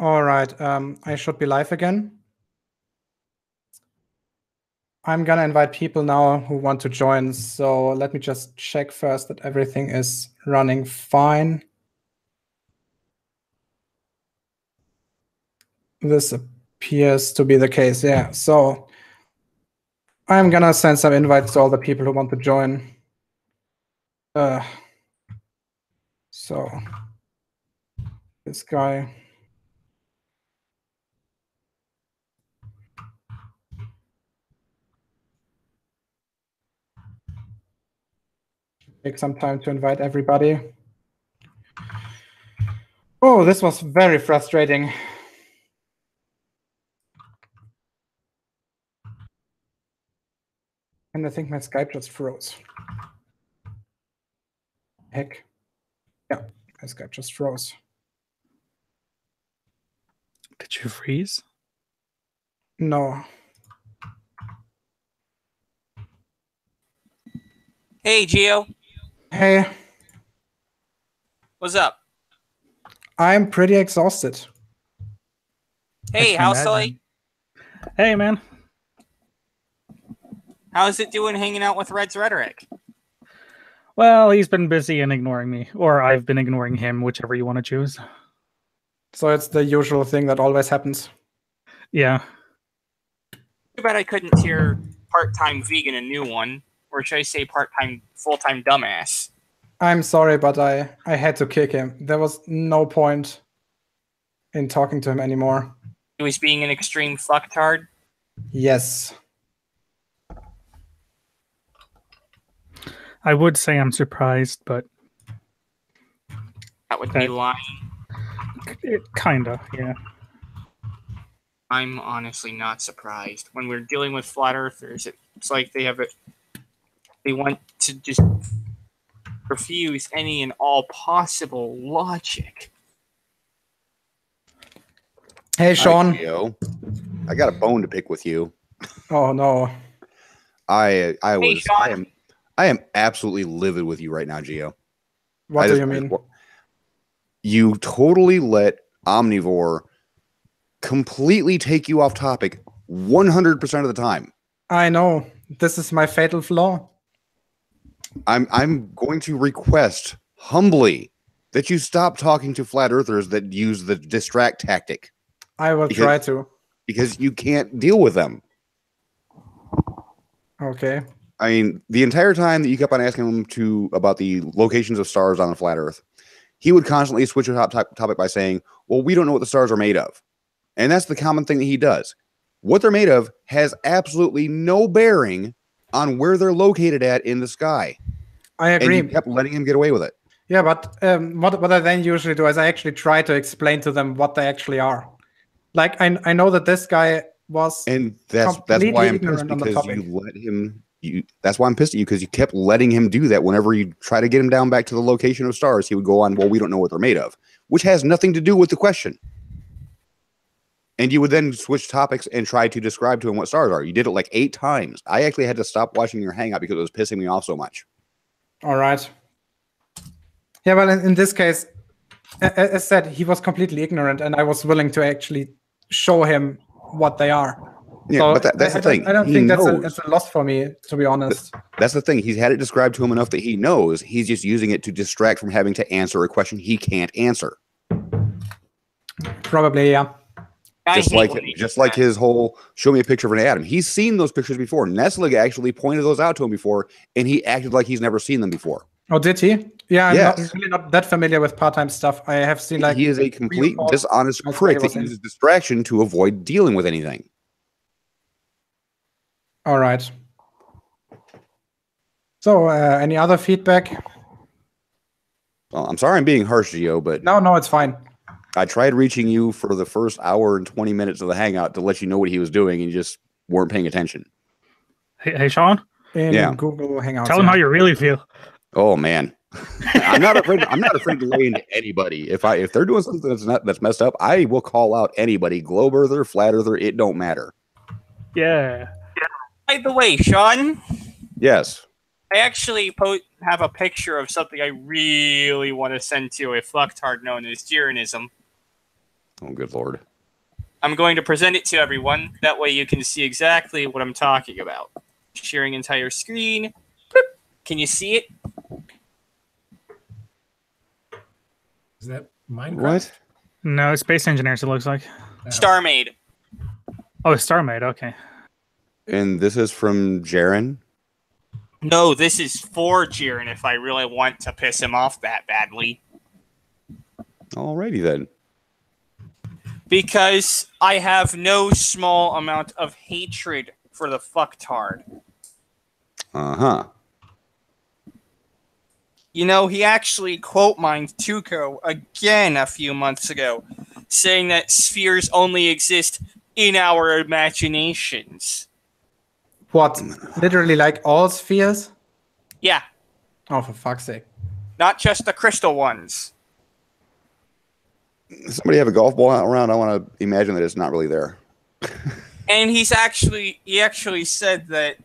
All right, I should be live again. I'm gonna invite people now who want to join. So let me just check first that everything is running fine. This appears to be the case, yeah. So I'm gonna send some invites to all the people who want to join. So this guy. Take some time to invite everybody. Oh, this was very frustrating. And I think my Skype just froze. Heck. Yeah, my Skype just froze. Did you freeze? No. Hey, Gio. Hey. What's up? I'm pretty exhausted. Hey, how's Sully? Hey, man. How's it doing hanging out with Red's Rhetoric? Well, he's been busy and ignoring me. Or I've been ignoring him, whichever you want to choose. So it's the usual thing that always happens. Yeah. Too bad I couldn't hear part-time vegan a new one. Or should I say part-time, full-time dumbass? I'm sorry, but I had to kick him. There was no point in talking to him anymore. He was being an extreme fucktard? Yes. I would say I'm surprised, but... That would be lying. Kinda, yeah. I'm honestly not surprised. When we're dealing with flat earthers, it's like they want to just refuse any and all possible logic. Hey, Sean. Hi, Gio. I got a bone to pick with you. Oh no. I am absolutely livid with you right now, Gio. What do you mean? You totally let Omnivore completely take you off topic 100% of the time. I know. This is my fatal flaw. I'm going to request humbly that you stop talking to flat earthers that use the distract tactic. I will try to. Because you can't deal with them. Okay. I mean, the entire time that you kept on asking him about the locations of stars on the flat Earth, he would constantly switch a topic by saying, well, we don't know what the stars are made of. And that's the common thing that he does. What they're made of has absolutely no bearing on where they're located at in the sky. I agree. And you kept letting him get away with it. Yeah, but what I then usually do is I actually try to explain to them what they actually are. Like, I know that this guy was... And that's why I'm pissed, because you let him... That's why I'm pissed at you, because you kept letting him do that. Whenever you try to get him down back to the location of stars, he would go on, well, we don't know what they're made of, which has nothing to do with the question. And you would then switch topics and try to describe to him what stars are. You did it like 8 times. I actually had to stop watching your Hangout because it was pissing me off so much. All right. Yeah, well, in this case, as I said, he was completely ignorant, and I was willing to actually show him what they are. Yeah, so but that's the thing. I don't think that's a loss for me, to be honest. That's the thing. He's had it described to him enough that he knows. He's just using it to distract from having to answer a question he can't answer. Probably, yeah. Just like his whole show me a picture of an atom. He's seen those pictures before. Nestle actually pointed those out to him before, and he acted like he's never seen them before. Oh, did he? Yeah, I'm yes. really not that familiar with part-time stuff. I have seen like... He is a complete dishonest prick that uses distraction to avoid dealing with anything. All right. So, any other feedback? Well, I'm sorry I'm being harsh, Gio, but... No, it's fine. I tried reaching you for the first hour and 20 minutes of the Hangout to let you know what he was doing, and you just weren't paying attention. Hey, Sean? In Google Hangouts. Tell him how you really feel. Oh, man. I'm not afraid to lay into anybody. If they're doing something that's messed up, I will call out anybody. Globe earther, flat earther, it don't matter. Yeah. By the way, Sean. Yes. I actually have a picture of something I really want to send to a fucktard known as Tyrannism. Oh, good lord. I'm going to present it to everyone. That way you can see exactly what I'm talking about. Sharing entire screen. Boop. Can you see it? Is that Minecraft? What? No, Space Engineers, it looks like. Star Maid. Oh, Star Maid, okay. And this is from Jaren. No, this is for Jiren if I really want to piss him off that badly. Alrighty then. Because I have no small amount of hatred for the fucktard. Uh-huh. You know, he actually quote mined Tuco again a few months ago, saying that spheres only exist in our imaginations. What? Literally like all spheres? Yeah, Oh, for fuck's sake. not just the crystal ones. Somebody have a golf ball out around. I want to imagine that it's not really there. And he actually said that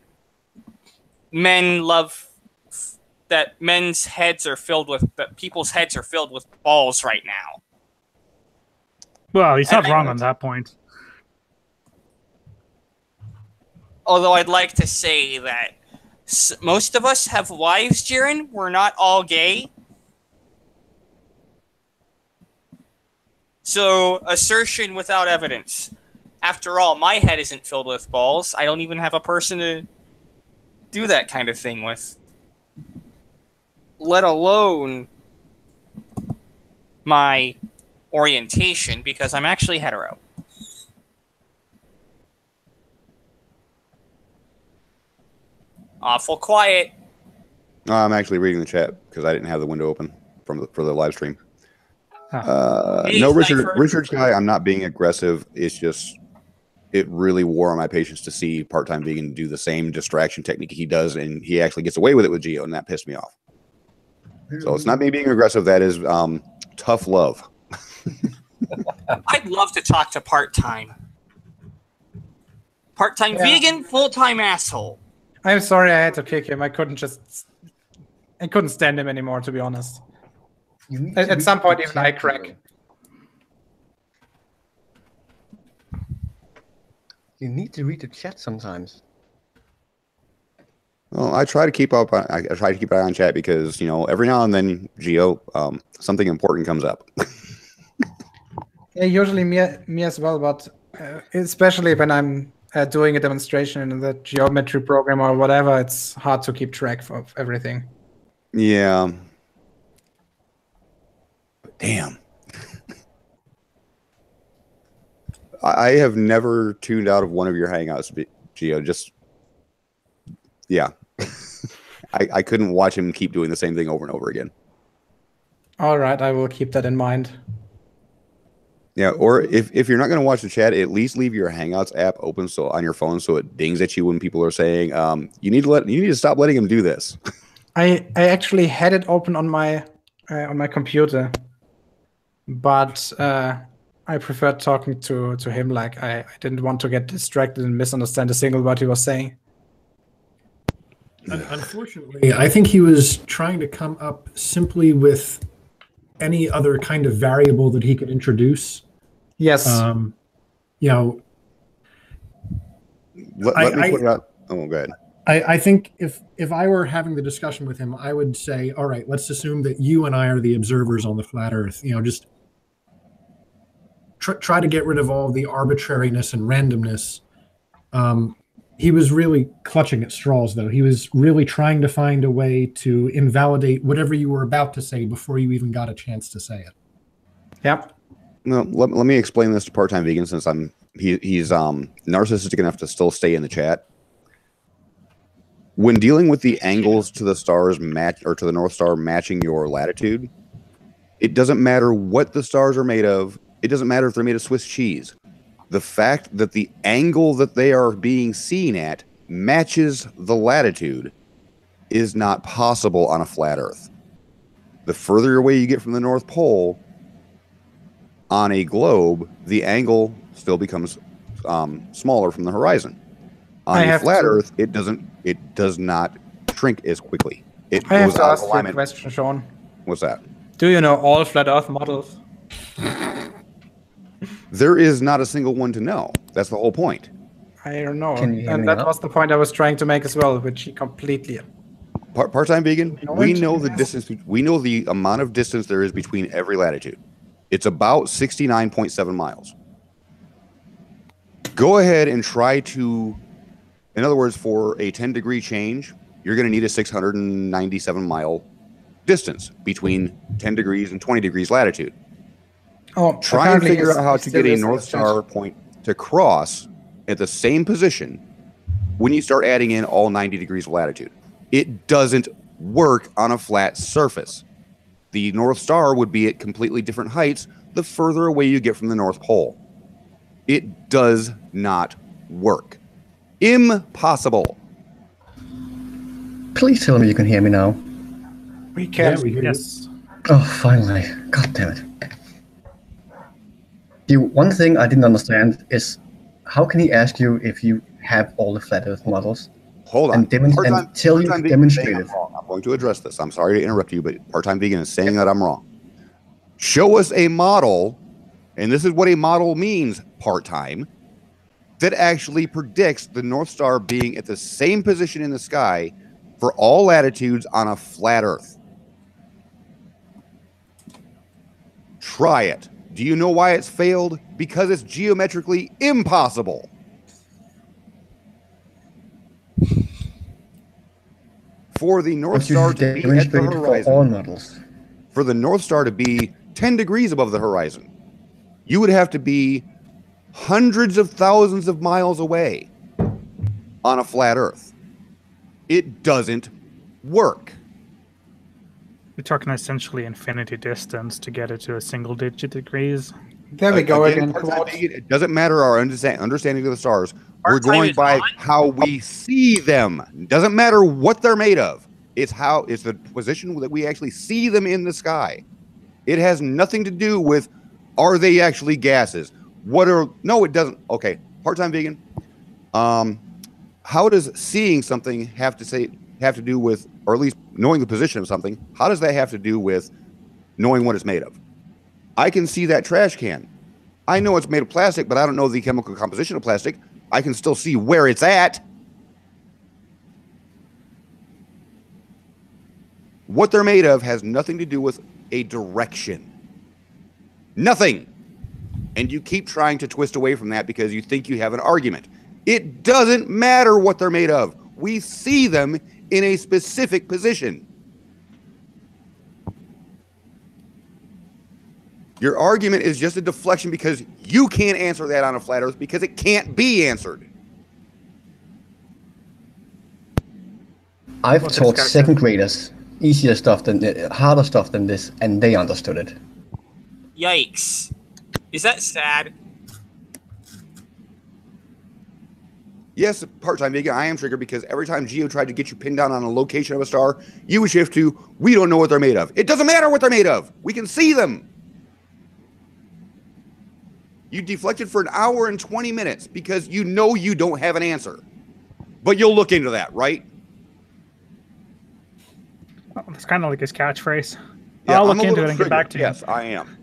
men's heads are filled with, that people's heads are filled with balls right now. Well, he's not wrong on that point. Although I'd like to say that most of us have wives, Jiren. We're not all gay. So, assertion without evidence. After all, my head isn't filled with balls. I don't even have a person to do that kind of thing with. Let alone my orientation, because I'm actually hetero. Awful quiet. I'm actually reading the chat because I didn't have the window open for the live stream. Hey, No, Cypher. Richard's guy, I'm not being aggressive. It's just, it really wore on my patience to see part-time vegan do the same distraction technique he does, and he actually gets away with it with Geo, and that pissed me off. So it's not me being aggressive. That is tough love. I'd love to talk to part-time. Part-time Yeah. vegan, full-time asshole. I'm sorry I had to kick him. I couldn't stand him anymore, to be honest. At some point, even I crack. You need to read the chat sometimes. Well, I try to keep up. I try to keep an eye on chat because, you know, every now and then, Geo, something important comes up. Yeah, usually me as well, but especially when I'm doing a demonstration in the geometry program or whatever, it's hard to keep track of everything. Yeah. But damn. I have never tuned out of one of your hangouts, Geo. Just, yeah. I couldn't watch him keep doing the same thing over and over again. All right, I will keep that in mind. Yeah, or if you're not going to watch the chat, at least leave your Hangouts app open so on your phone so it dings at you when people are saying, you need to stop letting him do this. I actually had it open on my computer, but I preferred talking to him. Like I didn't want to get distracted and misunderstand a single word he was saying. Unfortunately, I think he was trying to come up simply with any other kind of variable that he could introduce. Yes. You know, let me put it out. Oh, go ahead. I think if I were having the discussion with him, I would say, all right, let's assume that you and I are the observers on the flat Earth. You know, just try to get rid of all the arbitrariness and randomness. He was really clutching at straws, though. He was really trying to find a way to invalidate whatever you were about to say before you even got a chance to say it. Yep. No, let me explain this to part-time vegan since he's narcissistic enough to still stay in the chat. When dealing with the angles to the stars match or to the North Star matching your latitude, it doesn't matter what the stars are made of. It doesn't matter if they're made of Swiss cheese. The fact that the angle that they are being seen at matches the latitude is not possible on a flat Earth. The further away you get from the North Pole on a globe, the angle still becomes smaller from the horizon. On a flat Earth, it does not shrink as quickly. It I have goes to out ask of you a alignment. question, Sean. What's that? Do you know all flat Earth models? There is not a single one to know. That's the whole point. I don't know. Can you hear And me that now? was the point I was trying to make as well, which he completely. Part-time vegan, No, we it's- know the distance. We know the amount of distance there is between every latitude. It's about 69.7 miles. Go ahead and try to, in other words, for a 10-degree change, you're going to need a 697-mile distance between 10 degrees and 20 degrees latitude. Oh, Try and apparently figure it's- out how it's to still get a is on North the chat. Star point to cross at the same position when you start adding in all 90 degrees of latitude. It doesn't work on a flat surface. The North Star would be at completely different heights the further away you get from the North Pole. It does not work. Impossible. Please tell me you can hear me now. We can. Yeah, we hear you. Yes. Oh, finally. God damn it. One thing I didn't understand is how can he ask you if you have all the flat Earth models Hold on. and tell you Part-time to vegan is saying demonstrate I'm it? wrong. I'm going to address this. I'm sorry to interrupt you, but part-time vegan is saying that I'm wrong. Show us a model, and this is what a model means, part-time, that actually predicts the North Star being at the same position in the sky for all latitudes on a flat Earth. Try it. Do you know why it's failed? Because it's geometrically impossible. For the North But you Star should to be at the demonstrate it for all horizon, models. for the North Star to be 10 degrees above the horizon, you would have to be hundreds of thousands of miles away on a flat Earth. It doesn't work. We're talking essentially infinity distance to get it to a single-digit degrees. There we go again. Part-time Quote. vegan, it doesn't matter our understanding of the stars. We're Part-time going is by on? how we see them. It doesn't matter what they're made of. It's the position that we actually see them in the sky. It has nothing to do with are they actually gases? No, it doesn't. Okay, part-time vegan. How does seeing something have to do with, or at least knowing the position of something? How does that have to do with knowing what it's made of? I can see that trash can. I know it's made of plastic, but I don't know the chemical composition of plastic. I can still see where it's at. What they're made of has nothing to do with a direction. Nothing. And you keep trying to twist away from that because you think you have an argument. It doesn't matter what they're made of. We see them in a specific position. Your argument is just a deflection because you can't answer that on a flat Earth because it can't be answered. I've What's taught this guy second graders harder stuff than this, and they understood it. Yikes. Is that sad? Yes, part-time vegan, I am triggered because every time Geo tried to get you pinned down on a location of a star, you would shift to, we don't know what they're made of. It doesn't matter what they're made of. We can see them. You deflected for an hour and 20 minutes because you know you don't have an answer. But you'll look into that, right? Well, that's kind of like his catchphrase. Yeah, I'll I'm look a into little it and get back triggered. to you. Yes, I am.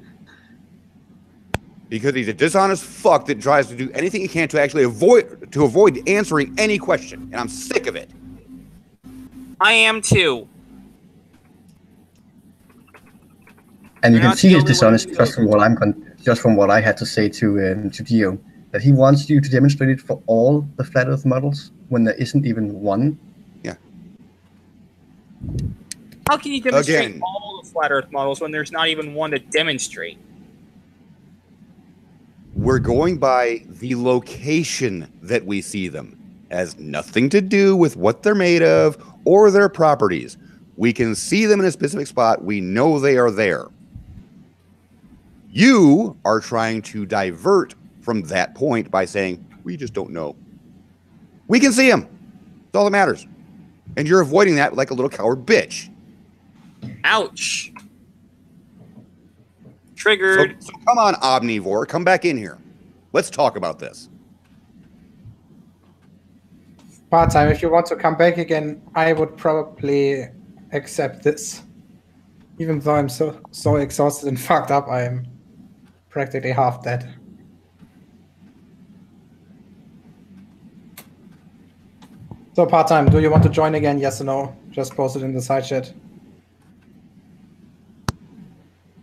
Because he's a dishonest fuck that tries to do anything he can to actually avoid answering any question. And I'm sick of it. I am too. And you You're can not see the his only one dishonest who just from what I had to say to Gio, that he wants you to demonstrate it for all the flat Earth models when there isn't even one. Yeah. How can you demonstrate Again. all the flat Earth models when there's not even one to demonstrate? We're going by the location that we see them. It has nothing to do with what they're made of or their properties. We can see them in a specific spot. We know they are there. You are trying to divert from that point by saying, we just don't know. We can see them. That's all that matters. And you're avoiding that like a little coward bitch. Ouch. Triggered. So come on, Omnivore. Come back in here. Let's talk about this. Part-time, if you want to come back again, I would probably accept this. Even though I'm so exhausted and fucked up, I'm practically half dead. So part-time, do you want to join again? Yes or no? Just post it in the side chat.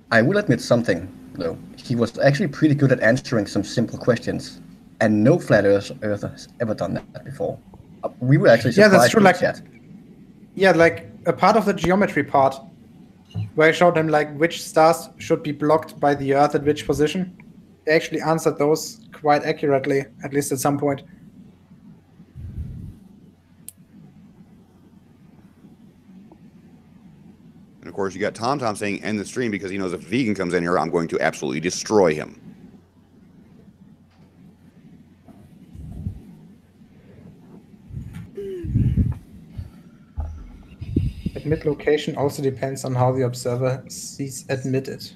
I will admit something, though. He was actually pretty good at answering some simple questions, and no flat earther has ever done that before. We were actually surprised. Yeah, that's true. in Like, chat. yeah, like a part of the geometry part, where I showed him like which stars should be blocked by the Earth at which position. He actually answered those quite accurately, at least at some point. And of course, you got Tom saying end the stream because he knows if Vegan comes in here, I'm going to absolutely destroy him. Admit location also depends on how the observer sees admitted.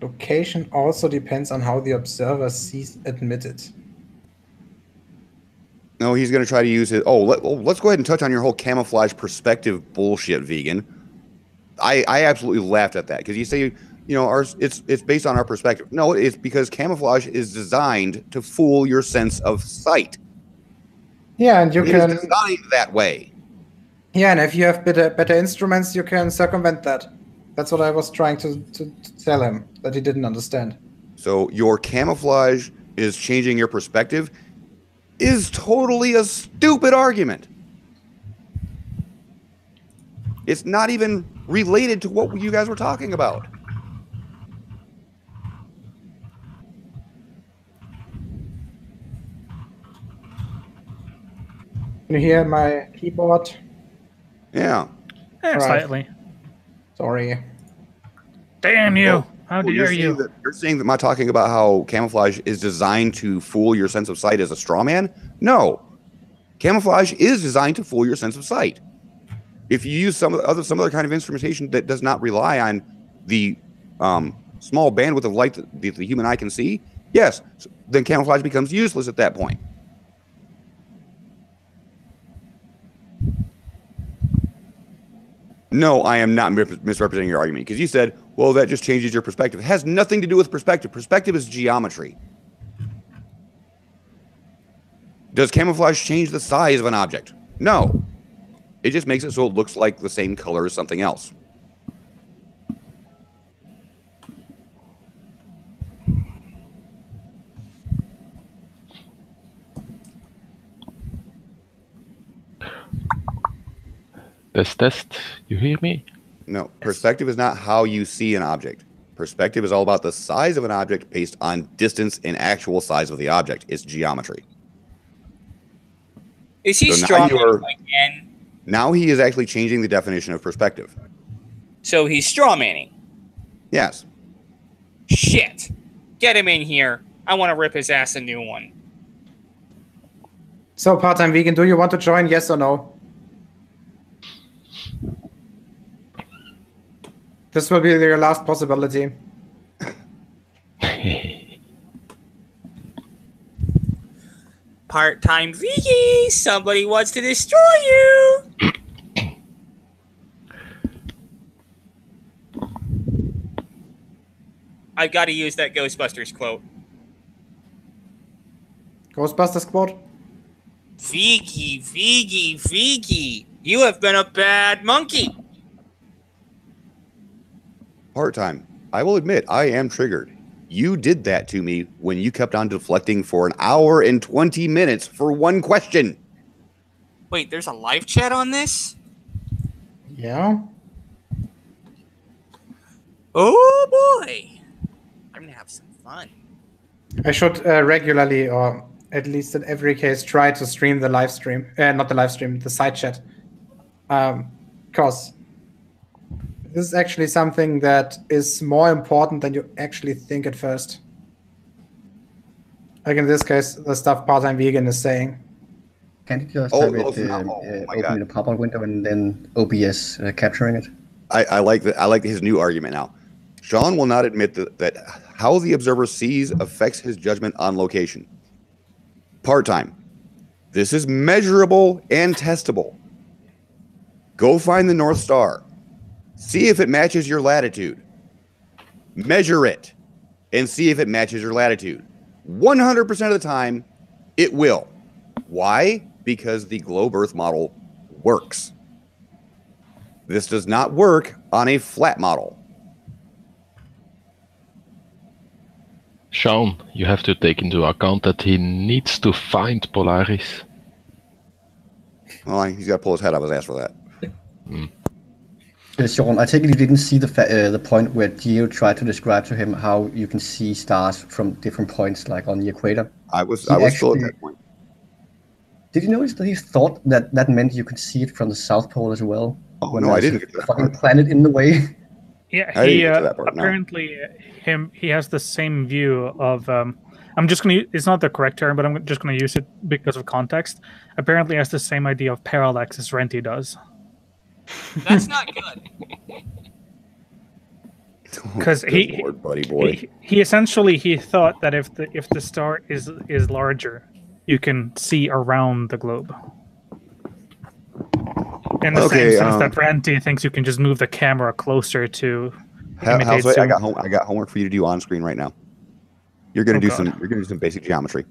Location also depends on how the observer sees admitted. No, he's going to try to use it. Let's go ahead and touch on your whole camouflage perspective bullshit, Vegan. I absolutely laughed at that because you say, it's based on our perspective. No, it's because camouflage is designed to fool your sense of sight. Yeah, and It is designed that way. Yeah, and if you have better instruments, you can circumvent that. That's what I was trying to tell him, that he didn't understand. So your camouflage is changing your perspective is totally a stupid argument. It's not even related to what you guys were talking about. Can you hear my keyboard? Yeah. Slightly. Sorry. Damn you. How dare you? You're saying that my talking about how camouflage is designed to fool your sense of sight as a straw man? No. Camouflage is designed to fool your sense of sight. If you use some other kind of instrumentation that does not rely on the small bandwidth of light that the human eye can see, yes, then camouflage becomes useless at that point. No, I am not misrepresenting your argument because you said, well, that just changes your perspective. It has nothing to do with perspective. Perspective is geometry. Does camouflage change the size of an object? No. It just makes it so it looks like the same color as something else. Test. You hear me? No, perspective is not how you see an object. Perspective is all about the size of an object based on distance and actual size of the object. It's geometry. Is he strong again? Now he is actually changing the definition of perspective. So he's straw manning. Yes. Shit. Get him in here. I want to rip his ass a new one. So, part-time vegan, do you want to join? Yes or no? This will be your last possibility. Part-time Vicky, somebody wants to destroy you. I've got to use that Ghostbusters quote. Ghostbusters quote? Vicky, you have been a bad monkey. Part-time. I will admit, I am triggered. You did that to me when you kept on deflecting for an hour and 20 minutes for one question. Wait, there's a live chat on this? Yeah. Oh boy. I'm going to have some fun. I should regularly, or at least in every case, try to stream the live stream. Not the live stream, the side chat. Because this is actually something that is more important than you actually think at first. Like in this case, the stuff part-time vegan is saying. Can't you just have it open in a pop-up window and then OBS capturing it? I like that. I like his new argument now. Sean will not admit that how the observer sees affects his judgment on location. Part-time. This is measurable and testable. Go find the North Star. See if it matches your latitude. Measure it and see if it matches your latitude. 100% of the time, it will. Why? Because the globe Earth model works. This does not work on a flat model. Sean, you have to take into account that he needs to find Polaris. Well, he's got to pull his head out of his ass for that. Sean, I take it you didn't see the point where Geo tried to describe to him how you can see stars from different points, like on the equator. I was still at that point. Did you notice that he thought that meant you could see it from the South Pole as well? Oh no, I didn't get to that fucking part. planet in the way. Yeah, he apparently he has the same view of. I'm just gonna. It's not the correct term, but I'm just gonna use it because of context. Apparently, has the same idea of parallax as Renty does. That's not good. Because he essentially thought that if the star is larger, you can see around the globe. In the same sense that Renty thinks you can just move the camera closer to imitate zoom. I got homework for you to do on screen right now. You're gonna do some basic geometry.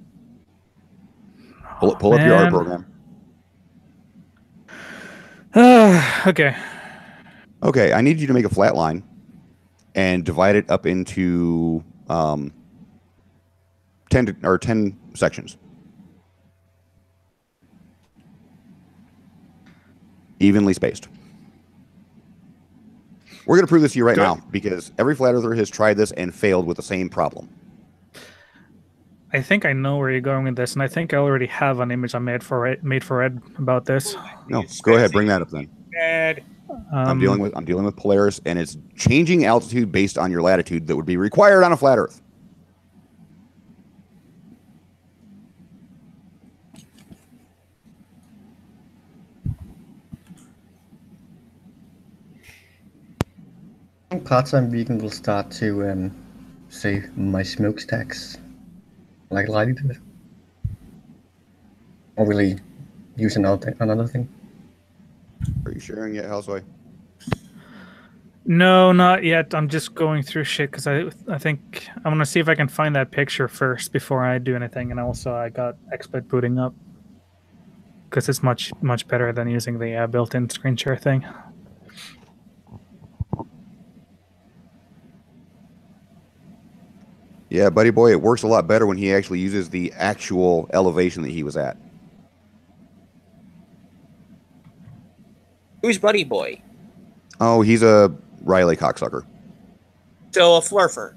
Pull up your art program. Okay. Okay, I need you to make a flat line and divide it up into 10 sections. Evenly spaced. We're going to prove this to you right now because every flat earther has tried this and failed with the same problem. I think I know where you're going with this, and I think I already have an image I made for Ed about this. No, go ahead, bring that up then. Ed. I'm dealing with Polaris, and it's changing altitude based on your latitude that would be required on a flat Earth. Part-time vegan will start to say my smokestacks like Lily did. Or will he use another thing? Are you sharing yet, Houseway? No, not yet. I'm just going through shit because I think I want to see if I can find that picture first before I do anything. And also, I got XSplit booting up because it's much better than using the built-in screen share thing. Yeah, buddy boy, it works a lot better when he actually uses the actual elevation that he was at. Who's Buddy Boy? Oh, he's a Riley cocksucker. So a flurfer.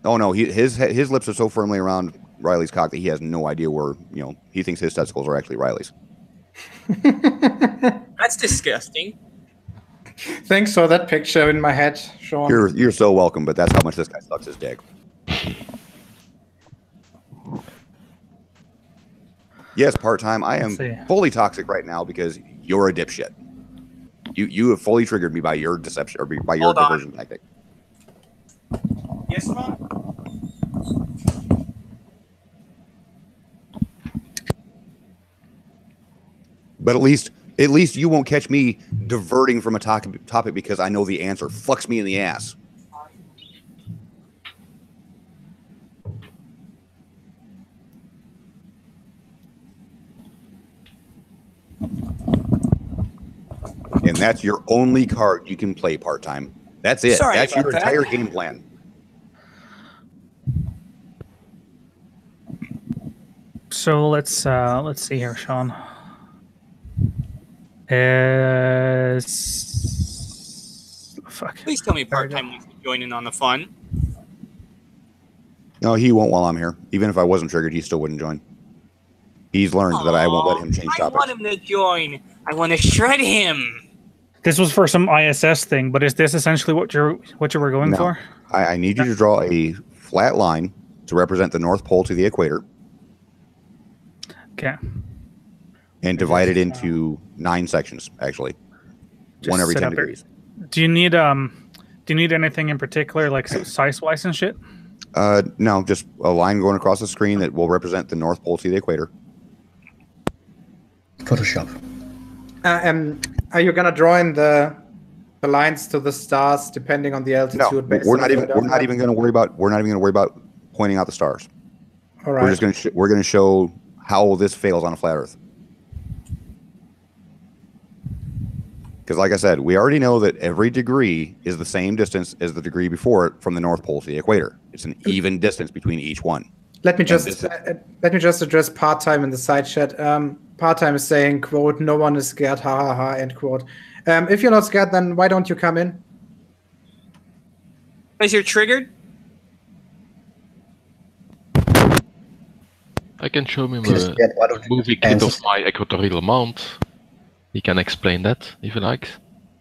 Oh no, his lips are so firmly around Riley's cock that he has no idea where, he thinks his testicles are actually Riley's. That's disgusting. Thanks for that picture in my head, Sean. You're so welcome, but that's how much this guy sucks his dick. Yes, part-time. I am fully toxic right now because you're a dipshit. You have fully triggered me by your deception or by your diversion tactic. Yes, Ron? But at least you won't catch me diverting from a topic because I know the answer. Fucks me in the ass. And that's your only card you can play part-time. That's it. Sorry that's your about entire that. game plan. So let's see here, Sean. Fuck. Please tell me part-time wants to join in on the fun. No, he won't while I'm here. Even if I wasn't triggered, he still wouldn't join. He's learned that I won't let him change topics. I want him to join. I want to shred him. This was for some ISS thing, but is this essentially what you were going for? I need you to draw a flat line to represent the North Pole to the equator. Okay. And divide it into 9 sections, actually. Just one every set 10 up degrees. Do you need anything in particular, like size-wise and shit? No, just a line going across the screen that will represent the North Pole to the equator. Photoshop. Are you gonna draw in the lines to the stars depending on the altitude? No, we're not even going to worry about pointing out the stars. All right. We're gonna show how this fails on a flat Earth. Because like I said, we already know that every degree is the same distance as the degree before it from the North Pole to the equator. It's an even distance between each one. Let me just address part-time in the side chat. Part-time is saying, quote, "No one is scared, ha ha ha," end quote. If you're not scared, then why don't you come in? Because you're triggered? I can show him a movie clip of my equatorial mount. He can explain that if he likes.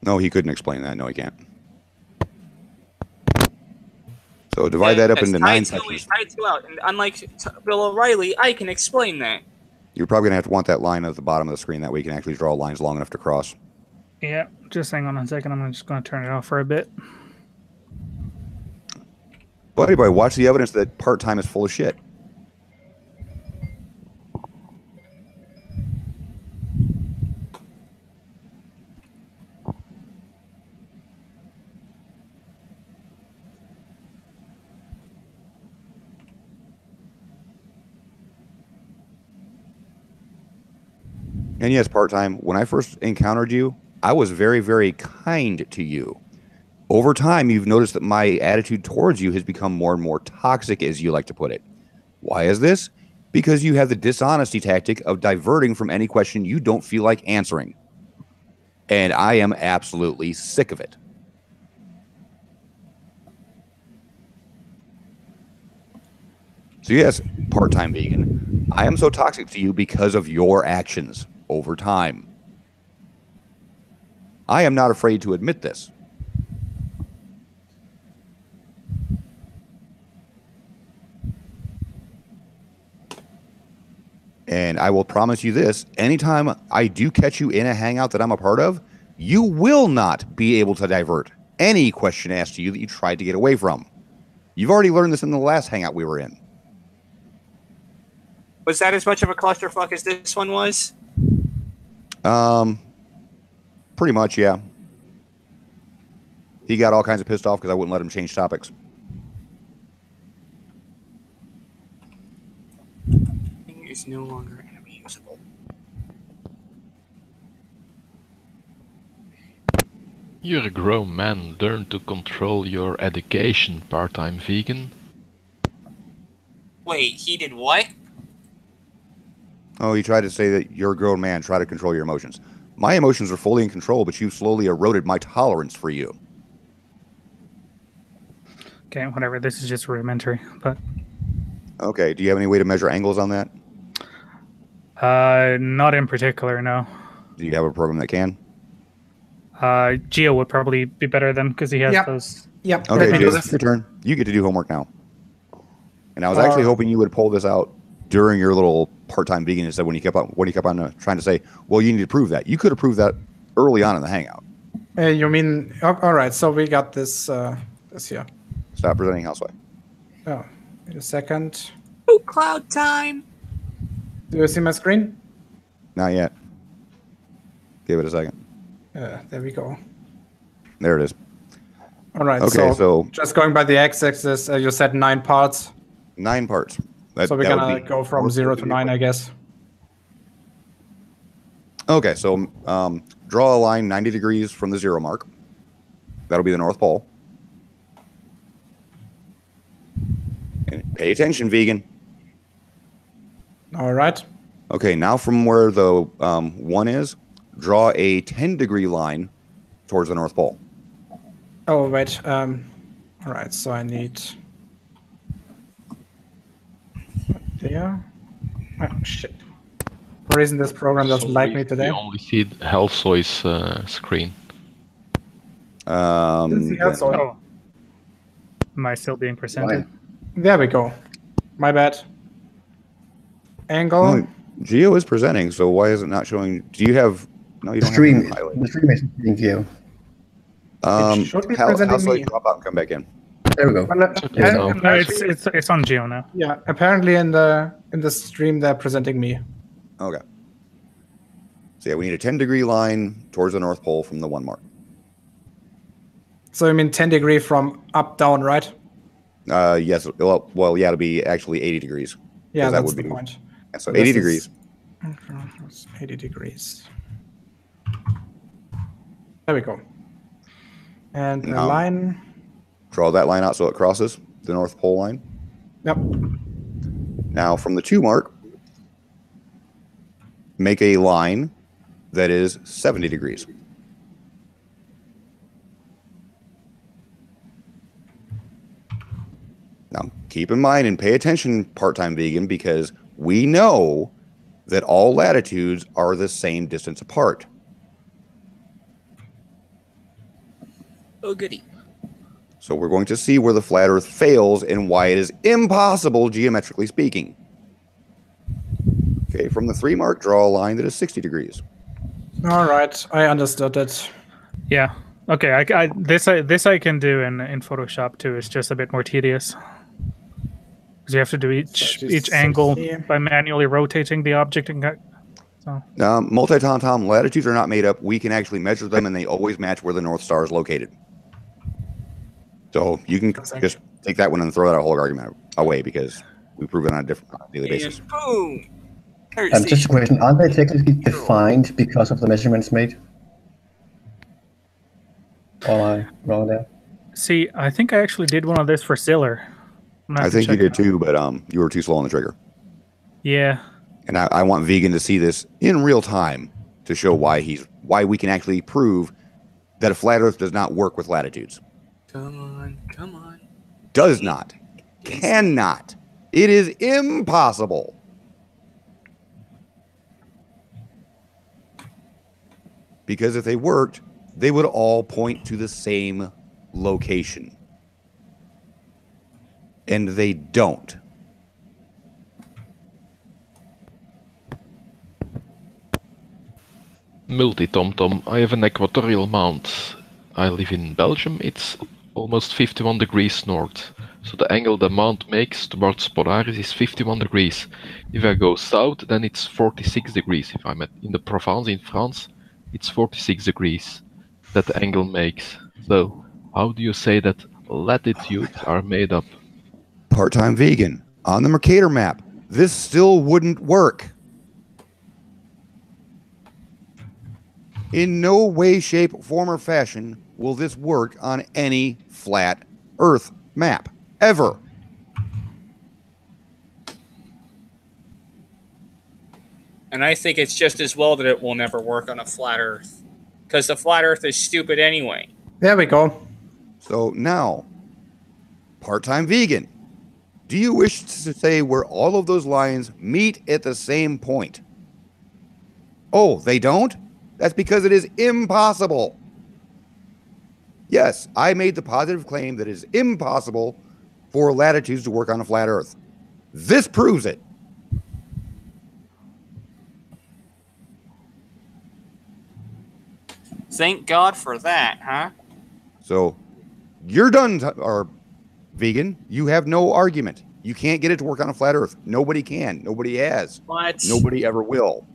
No, he couldn't explain that. No, he can't. So divide that up into 9 sections. Out. And unlike Bill O'Reilly, I can explain that. You're probably going to have to want that line at the bottom of the screen. That way you can actually draw lines long enough to cross. Yeah, just hang on a second. I'm just going to turn it off for a bit. Buddy boy, watch the evidence that part-time is full of shit. And yes, part-time, when I first encountered you, I was very, very kind to you. Over time, you've noticed that my attitude towards you has become more and more toxic, as you like to put it. Why is this? Because you have the dishonesty tactic of diverting from any question you don't feel like answering. And I am absolutely sick of it. So yes, part-time vegan, I am so toxic to you because of your actions over time. I am not afraid to admit this. And I will promise you this, anytime I do catch you in a hangout that I'm a part of, you will not be able to divert any question asked to you that you tried to get away from. You've already learned this in the last hangout we were in. Was that as much of a clusterfuck as this one was? Pretty much, yeah. He got all kinds of pissed off because I wouldn't let him change topics. Is no longer enemy usable. You're a grown man. Learn to control your education, part-time vegan. Wait, he did what? Oh, he tried to say that you're a grown man, try to control your emotions. My emotions are fully in control, but you've slowly eroded my tolerance for you. Okay, whatever. This is just rudimentary, but... Okay, do you have any way to measure angles on that? Not in particular, no. Do you have a program that can? Geo would probably be better than, because he has those... Yep. Okay, Jason, your turn. You get to do homework now. And I was actually hoping you would pull this out during your little part-time vegan instead when you kept on trying to say, well, you need to prove that. You could have proved that early on in the hangout. You mean, all right, so we got this here. Stop presenting housewife. Oh, wait a second. Oh, cloud time. Do you see my screen? Not yet. Give it a second. There we go. There it is. All right, okay, so just going by the x-axis, you said 9 parts. 9 parts. So we're going to go from 0 to 9, I guess. Okay, so draw a line 90 degrees from the 0 mark. That'll be the North Pole. And pay attention, vegan. All right. Okay, now from where the 1 is, draw a 10-degree line towards the North Pole. Oh, wait. All right, so I need... There. Oh, shit. For reason this program doesn't like me today. You only see Hellsoy's screen. Oh. Am I still being presented? There we go. My bad. Angle. Well, Geo is presenting, so why is it not showing? Do you have? No, you don't have the stream is being Geo. It should be presenting me. Drop out and come back in. There we go. Well, no, it's on Geo now. Yeah, apparently in the stream they're presenting me. Okay. So yeah, we need a 10-degree line towards the North Pole from the 1 mark. So you mean 10 degree from up down, right? Yes. Well, yeah, it'll be actually 80 degrees. Yeah, that's the point. And so 80 degrees. 80 degrees. There we go. And the line. Draw that line out so it crosses the North Pole line. Yep. Now from the 2 mark, make a line that is 70 degrees. Now, keep in mind and pay attention, part-time vegan, because we know that all latitudes are the same distance apart. Oh, goody. So we're going to see where the flat Earth fails and why it is impossible, geometrically speaking. Okay, from the 3 mark, draw a line that is 60 degrees. All right, I understood it. Yeah. Okay. This I can do in Photoshop too. It's just a bit more tedious because you have to do each angle by manually rotating the object. Multi-tom latitudes are not made up. We can actually measure them, and they always match where the North Star is located. So you can just take that one and throw that whole argument away because we prove it on a daily basis. Boom. Just a question: aren't they technically defined because of the measurements made? Or am I wrong there? See, I think I actually did one of this for Ziller. I think you did too, but you were too slow on the trigger. Yeah. And I want Vegan to see this in real time to show why we can actually prove that a flat Earth does not work with latitudes. Come on. Does not. Cannot. It is impossible. Because if they worked, they would all point to the same location. And they don't. Multi-tom-tom, I have an equatorial mount. I live in Belgium. It's almost 51 degrees north. So the angle the mount makes towards Polaris is 51 degrees. If I go south, then it's 46 degrees. If I'm in the Provence in France, it's 46 degrees that the angle makes. So how do you say that latitudes are made up? Part-time vegan. On the Mercator map, this still wouldn't work. In no way, shape, form, or fashion will this work on any flat Earth map, ever. And I think it's just as well that it will never work on a flat Earth. Because the flat Earth is stupid anyway. There we go. So now, part-time vegan. Do you wish to say where all of those lines meet at the same point? Oh, they don't? That's because it is impossible. Yes, I made the positive claim that it is impossible for latitudes to work on a flat Earth. This proves it. Thank God for that, huh? So, you're done, or vegan. You have no argument. You can't get it to work on a flat Earth. Nobody can. Nobody has. What? Nobody ever will.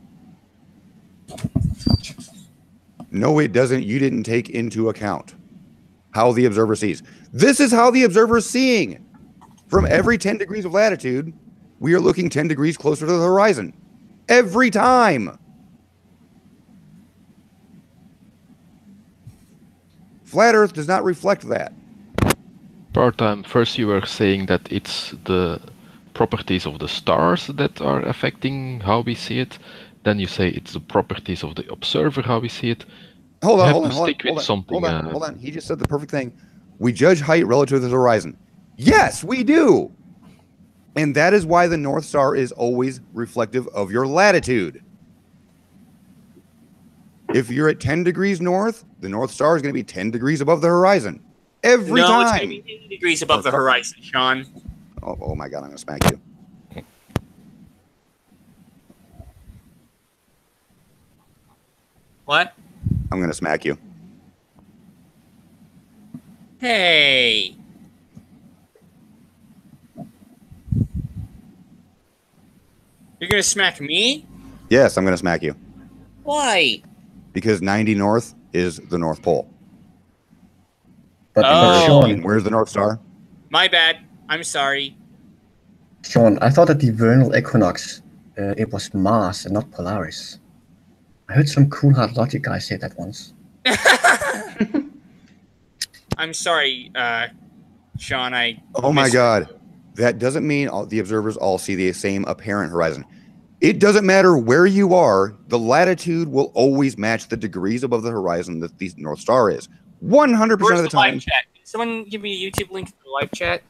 No, it doesn't. You didn't take into account how the observer sees. This is how the observer is seeing. From every 10 degrees of latitude, we are looking 10 degrees closer to the horizon. Every time. Flat Earth does not reflect that. Part-time, first you were saying that it's the properties of the stars that are affecting how we see it. Then you say it's the properties of the observer, how we see it. Hold on. He just said the perfect thing. We judge height relative to the horizon. Yes, we do. And that is why the North Star is always reflective of your latitude. If you're at 10 degrees north, the North Star is going to be 10 degrees above the horizon. Every time. No, it's going to be 80 degrees above the horizon, Sean. Oh my God, I'm going to smack you. What? I'm going to smack you. Hey. You're going to smack me? Yes, I'm going to smack you. Why? Because 90 north is the North Pole. But Sean, where's the North Star? My bad. I'm sorry. Sean, I thought that the vernal equinox it was Mars and not Polaris. I heard some cool hard logic guy say that once. I'm sorry, Sean. Oh my God. That doesn't mean the observers all see the same apparent horizon. It doesn't matter where you are, the latitude will always match the degrees above the horizon that the North Star is. 100% of the time. Live chat? Can someone give me a YouTube link to the live chat?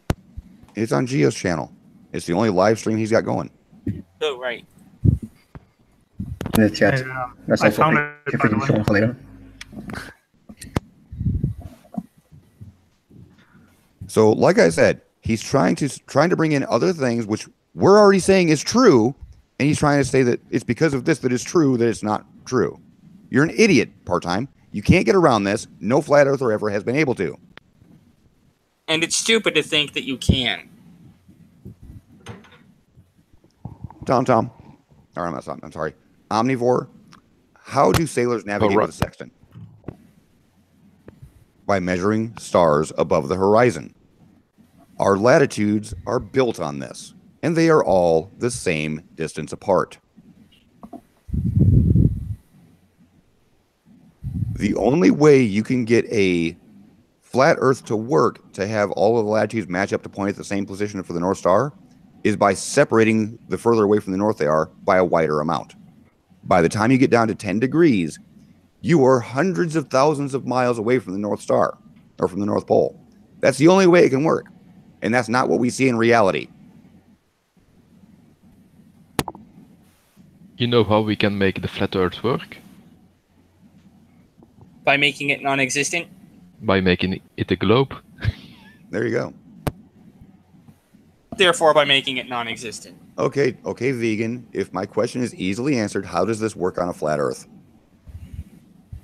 It's on Gio's channel. It's the only live stream he's got going. Oh, right. In the chat. I found it, by the way. For later. So, like I said, he's trying to bring in other things, which we're already saying is true, and he's trying to say that it's because of this that it's true that it's not true. You're an idiot, part-time. You can't get around this. No flat earther ever has been able to. And it's stupid to think that you can. Tom. Or I'm sorry. Omnivore, how do sailors navigate with a sextant? By measuring stars above the horizon. Our latitudes are built on this, and they are all the same distance apart. The only way you can get a flat Earth to work to have all of the latitudes match up to point at the same position for the North Star is by separating the further away from the north they are by a wider amount. By the time you get down to 10 degrees, you are hundreds of thousands of miles away from the North Star or from the North Pole. That's the only way it can work. And that's not what we see in reality. You know how we can make the flat Earth work? By making it non-existent? By making it a globe. There you go. Therefore, by making it non-existent. Okay, vegan. If my question is easily answered, how does this work on a flat Earth?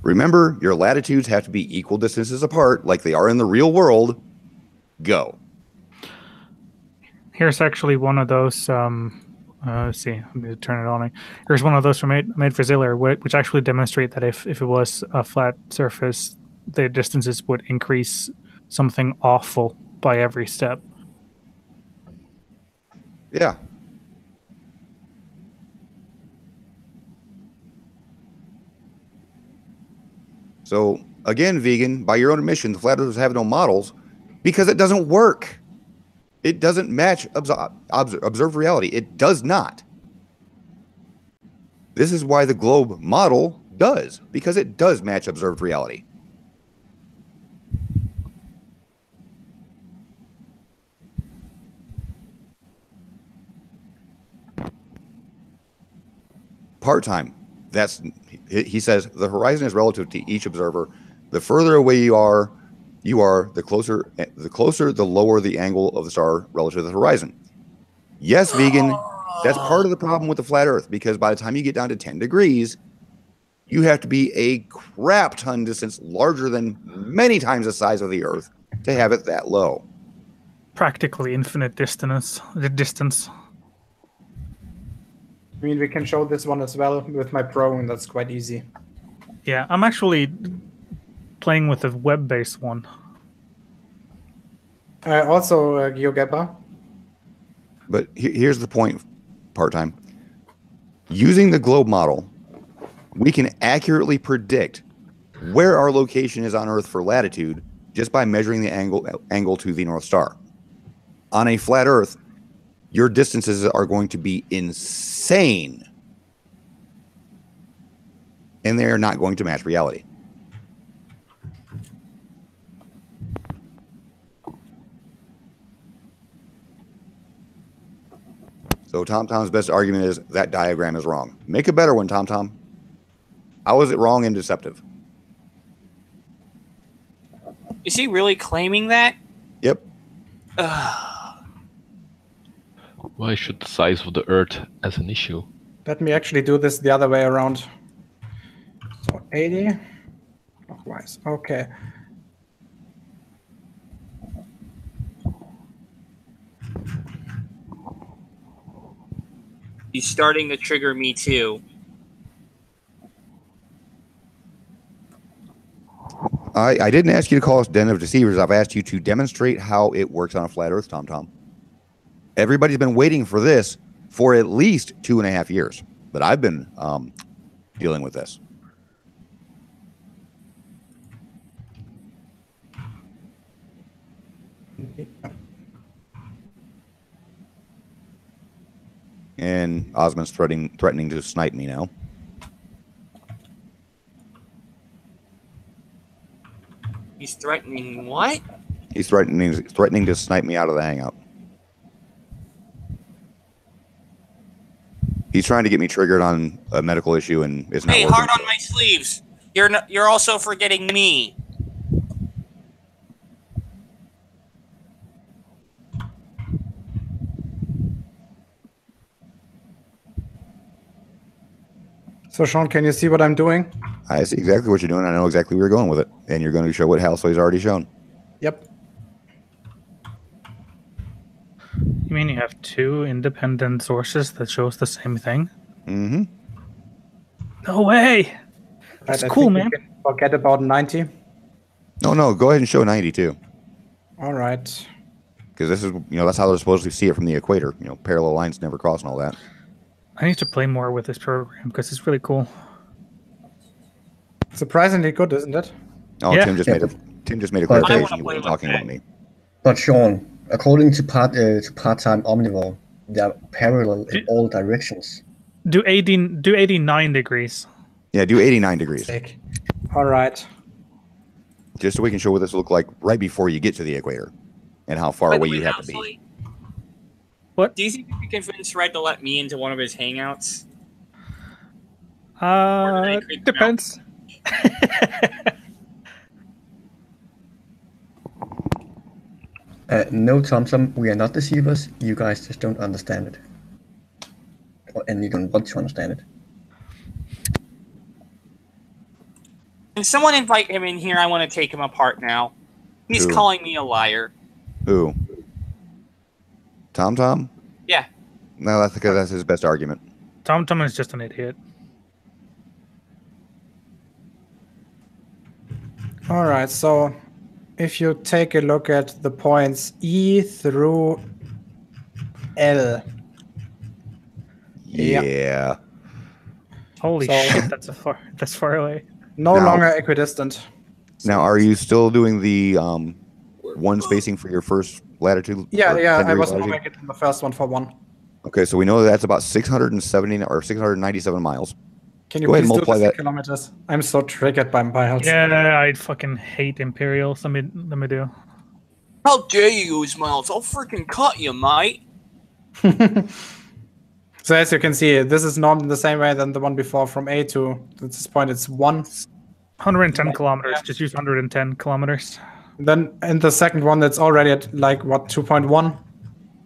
Remember, your latitudes have to be equal distances apart, like they are in the real world. Go. Here's actually one of those. Let's see. Let me turn it on. Here's one of those made for Ziller, which actually demonstrate that if it was a flat surface, the distances would increase something awful by every step. Yeah. So, again, vegan, by your own admission, the flat earthers have no models because it doesn't work. It doesn't match observed reality. It does not. This is why the globe model does, because it does match observed reality. Part-time. He says the horizon is relative to each observer. The further away you are, the closer, the lower the angle of the star relative to the horizon. Yes, vegan, that's part of the problem with the flat Earth, because by the time you get down to 10 degrees, you have to be a crap ton distance larger than many times the size of the Earth to have it that low. Practically infinite distance. I mean, we can show this one as well with my Pro, and that's quite easy. Yeah, I'm actually playing with a web-based one. Also, GeoGebba. But here's the point, part-time. Using the globe model, we can accurately predict where our location is on Earth for latitude just by measuring the angle to the North Star. On a flat Earth, your distances are going to be insane. And they are not going to match reality. So TomTom's best argument is that diagram is wrong. Make a better one, TomTom. How is it wrong and deceptive? Is he really claiming that? Yep. Why should the size of the Earth as an issue? Let me actually do this the other way around. So 80 clockwise. Okay. He's starting to trigger me too. I didn't ask you to call us Den of Deceivers. I've asked you to demonstrate how it works on a flat Earth, TomTom. Everybody's been waiting for this for at least 2.5 years that I've been dealing with this. And Osmond's threatening to snipe me now. He's threatening what? He's threatening to snipe me out of the hangout. He's trying to get me triggered on a medical issue, and it's not Hey, working. hard on my sleeves. You're also forgetting me. So, Sean, can you see what I'm doing? I see exactly what you're doing. I know exactly where you're going with it. And you're going to show what Halsey's already shown. Yep. You mean you have 2 independent sources that shows the same thing? Mm-hmm. No way! That's I cool, think man. we can forget about 90. No, go ahead and show 92. All right. Because this is, that's how they're supposed to see it from the equator. Parallel lines never cross and all that. I need to play more with this program because it's really cool. Surprisingly good, isn't it? Oh, Yeah. Tim just made a But- clarification. He wasn't talking about me. But Sean, according to part-time omnivore, they are parallel in all directions. Do 89 degrees. Yeah, do 89 degrees. Sick. All right. Just so we can show what this will look like right before you get to the equator and how far away you have to be. What? Do you think you can convince Red to let me into one of his hangouts? Or do they creep them out? Depends. No, TomTom, we are not deceivers. You guys just don't understand it. And you don't want to understand it. Can someone invite him in here? I want to take him apart now. He's Who? calling me a liar. Who? Tom? Yeah. No, that's because that's his best argument. TomTom is just an idiot. All right. So if you take a look at the points E through L. Yeah. Holy So- shit, that's far away. No Now- longer equidistant. Now, are you still doing the one spacing for your first latitude? Yeah, or yeah. 10 I degree was latitude? moving it in the first one for 1. Okay, so we know that's about 670 or 697 miles. Can you Go ahead and please do multiply this in that. kilometers? I'm so triggered by miles. Yeah, I fucking hate Imperials. Let me do. How dare you use miles? I'll freaking cut you, mate. So as you can see, this is normed in the same way than the one before. From A to this point, it's 1. 110 kilometers. Just use 110 kilometers. Then in the second one, it's already at like what 2.1,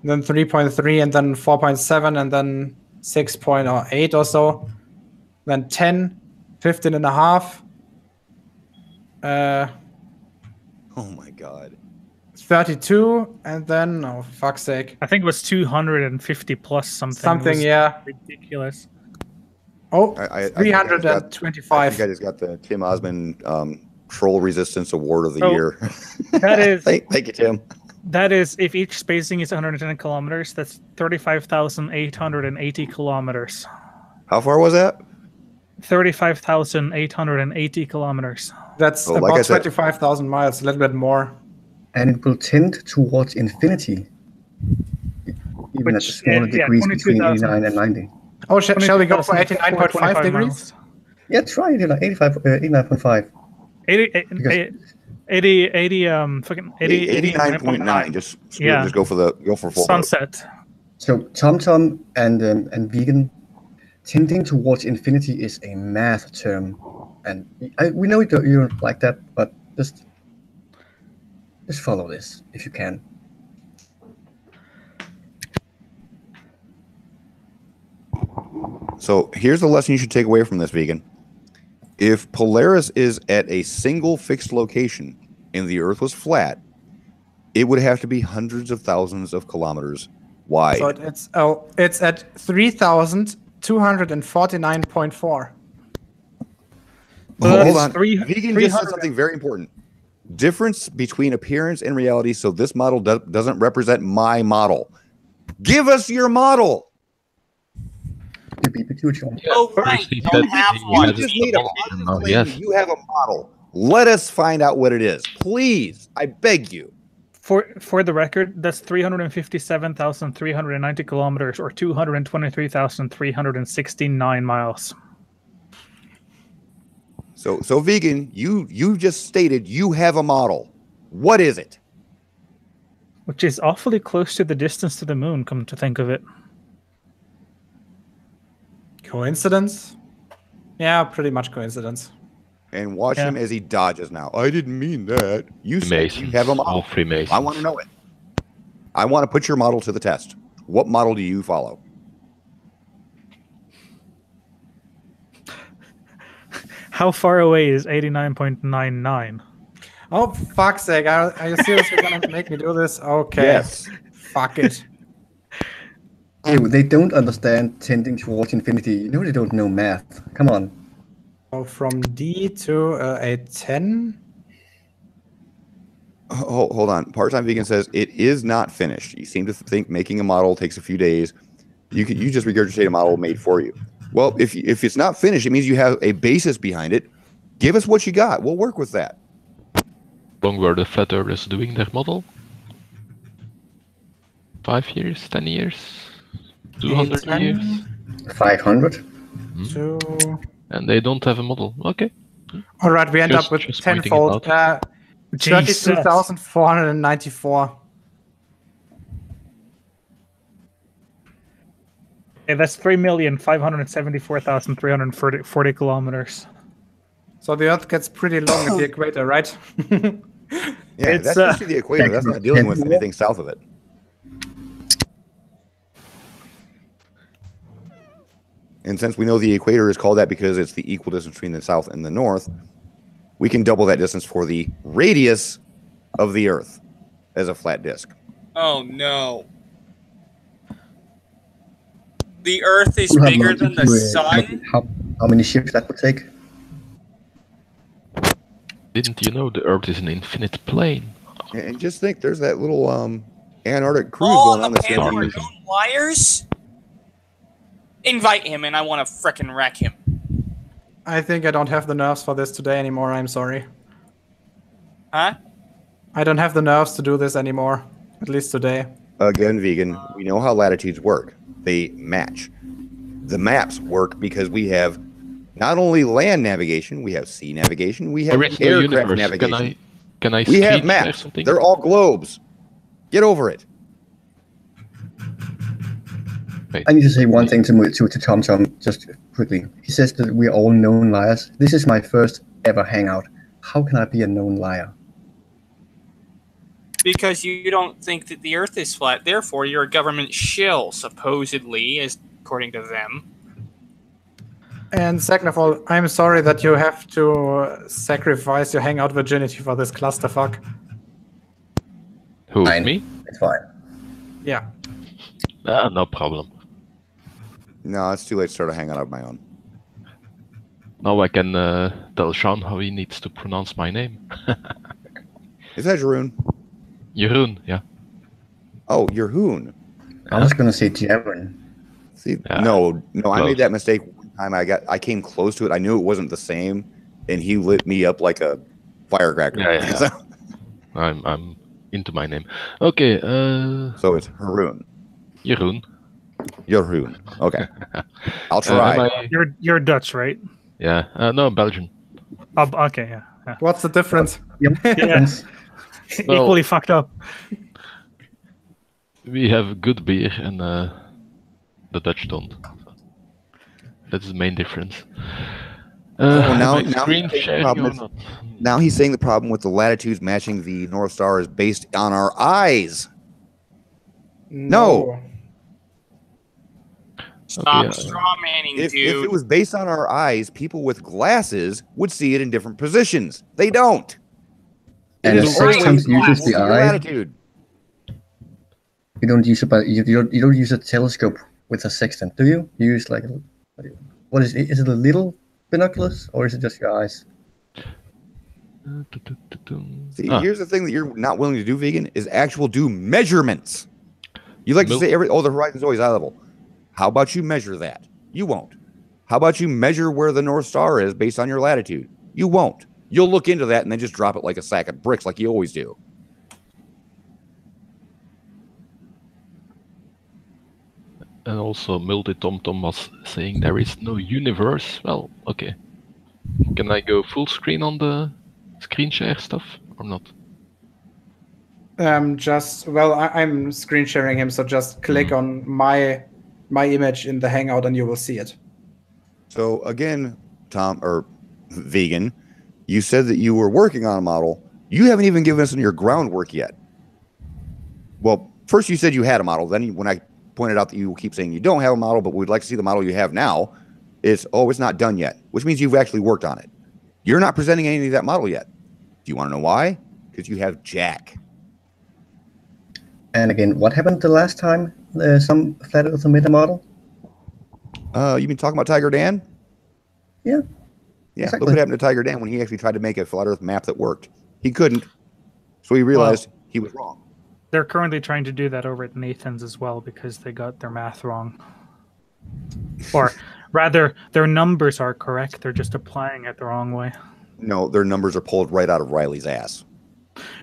then 3.3, and then 4.7, and then 6.8 or so, then 10, 15 and a half, Oh my god. 32, and then oh fuck's sake, I think it was 250 plus something. It something, was yeah. ridiculous. Oh, I think I 325. just got the Tim Osmond Troll Resistance Award of the Oh, year. That is Thank you, Tim. that is if each spacing is 110 kilometers, that's 35,880 kilometers. How far was that? 35,880 kilometers. That's Oh, like about I said- 25,000 miles, a little bit more. And it will tend towards infinity. Even at the smaller yeah, degrees between 22,000. 89 and 90. Oh, shall we go for 89.5 425 degrees? miles. Yeah, try it, 89.5. 89.9. 89.9. Just Yeah. just go for full boat. Sunset. So TomTom and vegan tending towards infinity is a math term, and we know you don't like that, but just follow this if you can. So here's the lesson you should take away from this, vegan. If Polaris is at a single fixed location and the Earth was flat, it would have to be hundreds of thousands of kilometers wide. So it's at 3,249.4. Hold that's on. Vegan just 300 said something very important. Difference between appearance and reality. So this model doesn't represent my model. Give us your model. to be with you, John. Yeah, Oh, first right, he you said don't have he one. You had just a made a model, and positive now he claim has. that you have a model. Let us find out what it is, please. I beg you. For the record, that's 357,390 kilometers or 223,369 miles. So vegan, you just stated you have a model. What is it? Which is awfully close to the distance to the moon, come to think of it. Coincidence? Yeah, pretty much coincidence. And watch Yeah. him as he dodges now. I didn't mean that. You said you Freemasons. have a model. All Freemasons. I want to know it. I want to put your model to the test. What model do you follow? How far away is 89.99? Oh, fuck's sake. Are you seriously going to make me do this? Okay. Yes. Fuck it. Ew, they don't understand tending towards infinity. You know they don't know math. Come on. So from D to a 10? Hold on. Part-time vegan says it is not finished. You seem to think making a model takes a few days. You just regurgitate a model made for you. Well, if it's not finished, it means you have a basis behind it. Give us what you got. We'll work with that. How long were the flat earthers doing their model? 5 years, 10 years, 200 10. years, 500. Two. and they don't have a model. Okay. All right, we end Just- up with just pointing it tenfold. out. 32,494. Yeah, that's 3,574,340 kilometers. So the Earth gets pretty long at the equator, right? Yeah, It's, that's just the equator. That's not dealing with anything south of it. And since we know the equator is called that because it's the equal distance between the south and the north, we can double that distance for the radius of the Earth as a flat disk. Oh no. The Earth is You have bigger than the multiple, sun? How many ships that would take? Didn't you know the Earth is an infinite plane? And just think, there's that little Antarctic cruise All going on the that's panel are Darwinism. known liars? Invite him and I want to frickin' wreck him. I think I don't have the nerves for this today anymore. I'm sorry. Huh? I don't have the nerves to do this anymore. At least today. Again, vegan, we know how latitudes work. They match. The maps work because we have not only land navigation, we have sea navigation, we have There is no aircraft universe. navigation. Can I We have screen share maps. something? They're all globes. Get over it. I need to say one thing to Tom Tom just quickly. He says that we're all known liars. This is my first ever hangout. How can I be a known liar? Because you don't think that the Earth is flat, therefore you're a government shill, supposedly, as according to them. And second of all, I'm sorry that you have to sacrifice your hangout virginity for this clusterfuck. Who, Fine. me? It's fine. Yeah. No problem. No, it's too late to start a hangout of my own. Now I can tell Sean how he needs to pronounce my name. Is that Jeroen? Jeroen, yeah. Oh, you're Hoon. I was gonna say Jaren. See, Yeah, no, I close. made that mistake one time. I came close to it. I knew it wasn't the same, and he lit me up like a firecracker. Yeah. So, I'm into my name. Okay, so it's Haroon. Jeroen. Jeroen. Okay. I'll try. Am I- You're Dutch, right? Yeah, no, Belgian. Oh, okay, yeah. What's the difference? Yeah. Well- Equally fucked up. We have good beer and the Dutch don't. That's the main difference. now- am I now screen the sharing problem or is- not? Now he's saying the problem with the latitudes matching the North Star is based on our eyes. No. Stop yeah. straw manning, If dude. it was based on our eyes, people with glasses would see it in different positions. They don't. And It the is sextant always uses the equal to your eye. latitude. You don't use you don't use a telescope with a sextant, do you? You use like what is it? Is it a little binoculars or is it just your eyes? See, Ah. here's the thing that you're not willing to do, vegan, is do measurements. You like to say the horizon's always eye level. How about you measure that? You won't. How about you measure where the North Star is based on your latitude? You won't. You'll look into that and then just drop it like a sack of bricks like you always do. And also, Mildy TomTom was saying there is no universe. Well, okay. Can I go full screen on the screen share stuff or not? I'm screen sharing him, so just click on my image in the Hangout and you will see it. So again, Tom or Vegan, you said that you were working on a model. You haven't even given us your groundwork yet. Well, first you said you had a model. Then when I pointed out that you keep saying you don't have a model, but we'd like to see the model you have now, it's not done yet, which means you've actually worked on it. You're not presenting any of that model yet. Do you want to know why? Because you have Jack. And again, what happened the last time some Flat Earther made a model? You been talking about Tiger Dan? Yeah. Yeah, Exactly. Look what happened to Tiger Dan when he actually tried to make a Flat Earth map that worked. He couldn't, so he realized he was wrong. They're currently trying to do that over at Nathan's as well because they got their math wrong. Or rather, their numbers are correct. They're just applying it the wrong way. No, their numbers are pulled right out of Riley's ass.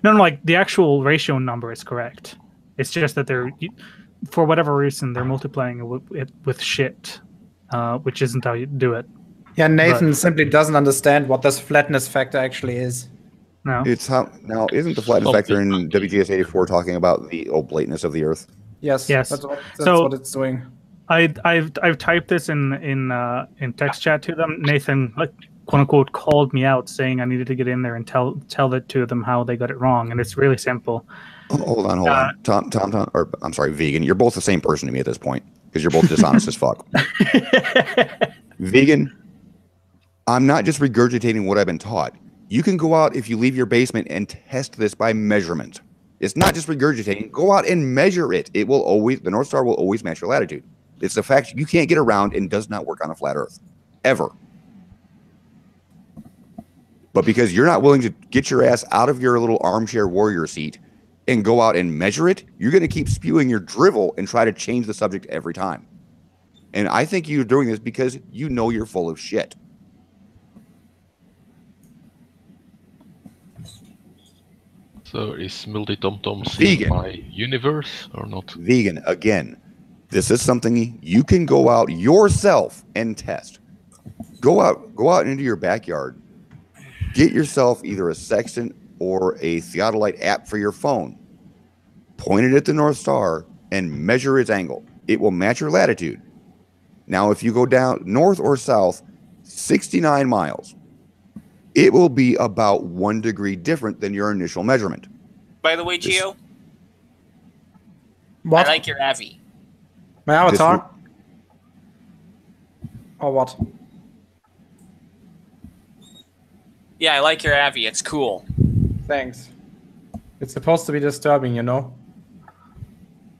No, like the actual ratio number is correct. It's just that they're, for whatever reason, they're multiplying it with shit, which isn't how you do it. Yeah, Nathan simply doesn't understand what this flatness factor actually is. No. It's how now isn't the flatness factor in WGS 84 talking about the oblateness of the Earth? Yes. Yes. That's So- what it's doing. I've typed this in text chat to them. Nathan, like, quote unquote, called me out saying I needed to get in there and tell it to them how they got it wrong, and it's really simple. Oh, hold on. Tom, or I'm sorry, Vegan. You're both the same person to me at this point because you're both dishonest as fuck. Vegan, I'm not just regurgitating what I've been taught. You can go out if you leave your basement and test this by measurement. It's not just regurgitating. Go out and measure it. It will always, the North Star will always match your latitude. It's a fact you can't get around and does not work on a flat Earth. Ever. But because you're not willing to get your ass out of your little armchair warrior seat and go out and measure it, you're going to keep spewing your drivel and try to change the subject every time. And I think you're doing this because you know you're full of shit. So is Mildy TomTom Vegan. my universe or not? Vegan, again, this is something you can go out yourself and test. Go out into your backyard. Get yourself either a sextant or a theodolite app for your phone. Point it at the North Star and measure its angle. It will match your latitude. Now, if you go down north or south 69 miles, it will be about 1 degree different than your initial measurement. By the way, Gio, What? I like your Avi. My avatar? Or what? Yeah, I like your Avi. It's cool. Thanks. It's supposed to be disturbing, you know?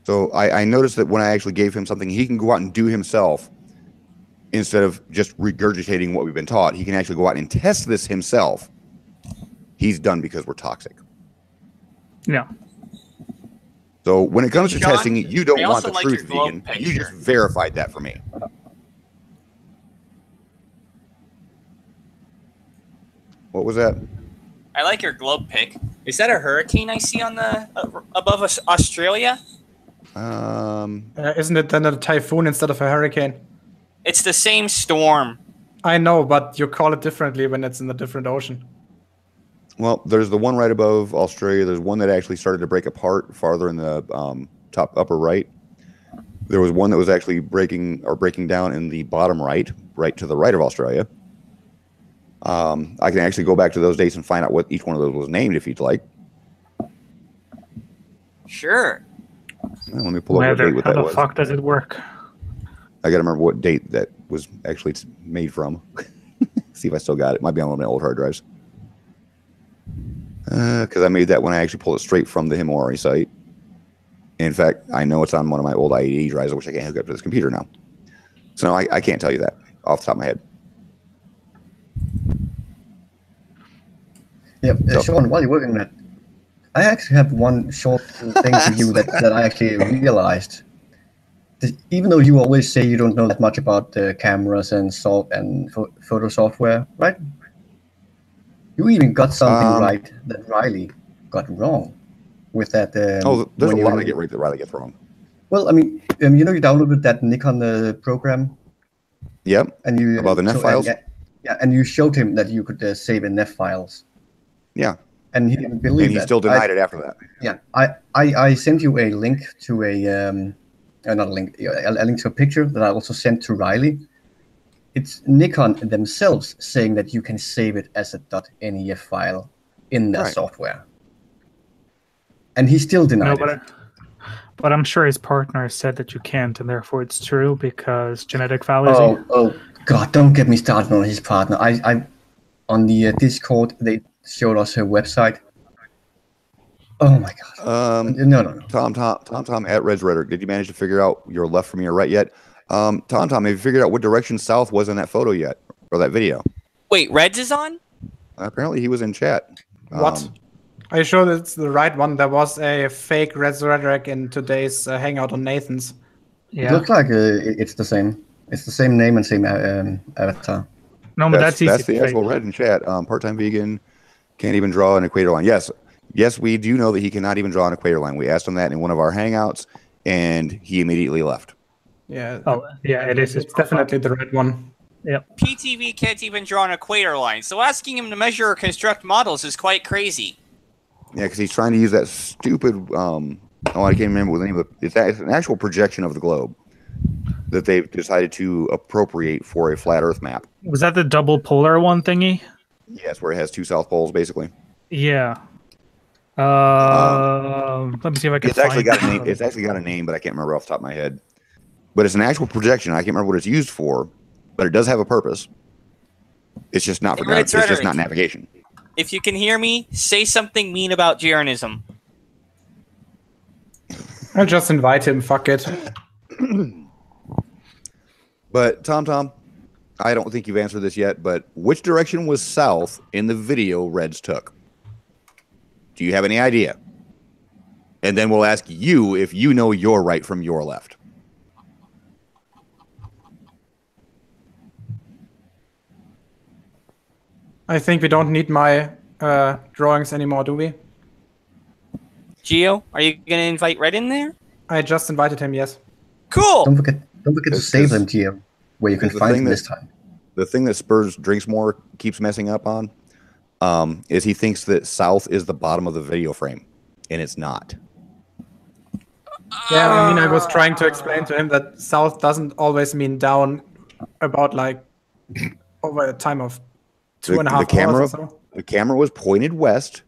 So I noticed that when I actually gave him something he can go out and do himself, instead of just regurgitating what we've been taught, he can actually go out and test this himself. He's done because we're toxic. Yeah. So when it comes to John, testing, you don't I want also the like truth, your globe Vegan. picture. You just verified that for me. What was that? I like your globe pic. Is that a hurricane I see on the above us, Australia? Isn't it then a typhoon instead of a hurricane? It's the same storm. I know, but you call it differently when it's in a different ocean. Well, there's the one right above Australia. There's one that actually started to break apart farther in the top upper right. There was one that was actually breaking down in the bottom right to the right of Australia. I can actually go back to those dates and find out what each one of those was named if you'd like. Sure. Well, let me pull up what date what How that the was. fuck does it work? I got to remember what date that was actually made from. See if I still got it. Might be on one of my old hard drives. Because I made that when I actually pulled it straight from the Himawari site. In fact, I know it's on one of my old IED drives, which I can't hook up to this computer now. So I can't tell you that off the top of my head. Yeah, Sean, while you're working on that, I actually have one short thing for you that I actually realized. even though you always say you don't know that much about the cameras and photo software, right? You even got something right that Riley got wrong with that. There's a lot of that Riley gets wrong. Well, I mean, you downloaded that Nikon program. Yep. And you about the NEF files. Yeah, and you showed him that you could save in NEF files. Yeah. And he didn't believe. And he still denied it after that. Yeah, I sent you a link to not a link, a link to a picture that I also sent to Riley. It's Nikon themselves saying that you can save it as a .nef file in their software, and he still denied it. But I'm sure his partner said that you can't, and therefore it's true because genetic fallacy. Oh God! Don't get me started on his partner. I on the Discord they showed us her website. Oh my God! No. Tom at Reds Rhetoric. Did you manage to figure out your left from your right yet? Tom, have you figured out what direction south was in that photo yet, or that video? Wait, Reds is on? Apparently he was in chat. What? Are you sure that's the right one? There was a fake Reds Rhetoric in today's Hangout on Nathan's. Yeah. It looks like it's the same. It's the same name and same avatar. No, but that's easy. That's the actual Red in chat. Part-time vegan, can't even draw an equator line. Yes, we do know that he cannot even draw an equator line. We asked him that in one of our Hangouts, and he immediately left. Yeah. Oh, yeah, it is. It's definitely the red one. Yep. PTV can't even draw an equator line, so asking him to measure or construct models is quite crazy. Yeah, because he's trying to use that stupid. I can't remember what the name of it. It's an actual projection of the globe that they've decided to appropriate for a flat Earth map. Was that the double polar one thingy? Yes, where it has two south poles, basically. Yeah. Let me see if I can. It's actually got a name. It's actually got a name, but I can't remember off the top of my head. But it's an actual projection. I can't remember what it's used for, but it does have a purpose. It's just not for it's just not navigation. If you can hear me, say something mean about Jeranism. I'll just invite him. Fuck it. But Tom, I don't think you've answered this yet. But which direction was south in the video Reds took? Do you have any idea? And then we'll ask you if you know your right from your left. I think we don't need my drawings anymore, do we? Geo, are you going to invite Red in there? I just invited him, yes. Cool! Don't forget to save them, Geo, where you can find them this time. The thing that Spurs Drinks More keeps messing up on is he thinks that south is the bottom of the video frame, and it's not. Yeah, I mean, I was trying to explain to him that south doesn't always mean down about, like, over a time of 2.5 hours or so. The camera was pointed west,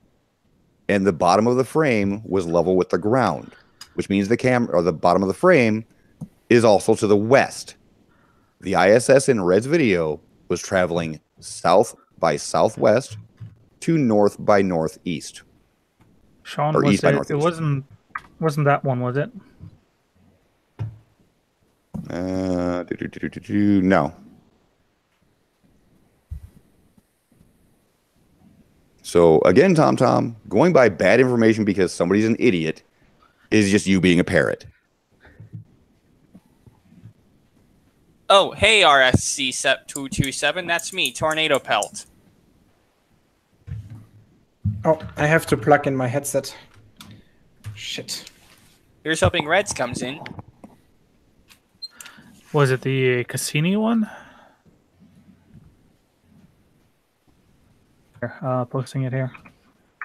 and the bottom of the frame was level with the ground, which means the bottom of the frame is also to the west. The ISS in Red's video was traveling south by southwest to north by northeast. Sean, or east by northeast. It wasn't that one, was it? No. So again, Tom, going by bad information because somebody's an idiot is just you being a parrot. Oh, hey, RSC227, that's me, Tornado Pelt. Oh, I have to plug in my headset. Shit. Here's hoping Reds comes in. Was it the Cassini one? Posting it here.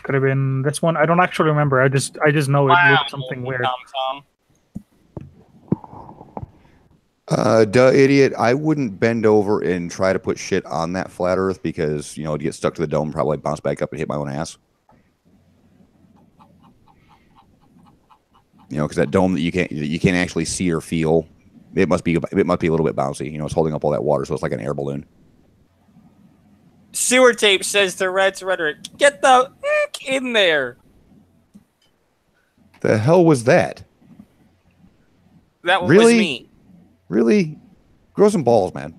Could have been this one. I don't actually remember. I just know it looked something weird. Duh, idiot. I wouldn't bend over and try to put shit on that flat Earth because, it'd get stuck to the dome, probably bounce back up and hit my own ass. Because that dome that you can't actually see or feel, it must be a little bit bouncy. It's holding up all that water, so it's like an air balloon. Sewer Tape says to Red's Rhetoric, get the heck in there. The hell was that? That one really? Was me. Really? Grow some balls, man.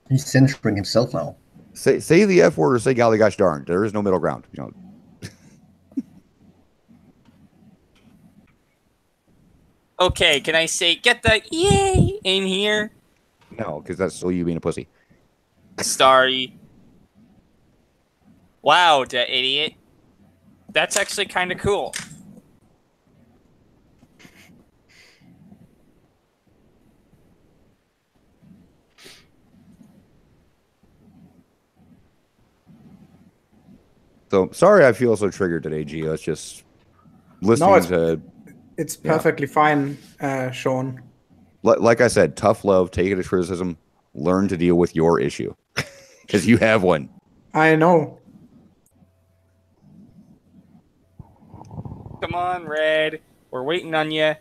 He's censoring himself now. Say the F word or say golly gosh darn. There is no middle ground. Okay, can I say get that yay in here? No, because that's still you being a pussy. Sorry. Wow, that idiot. That's actually kind of cool. So sorry, I feel so triggered today, Gio. It's just listening to. It's perfectly fine, Sean. Like I said, tough love. Take it as criticism. Learn to deal with your issue because you have one. I know. Come on, Red. We're waiting on you.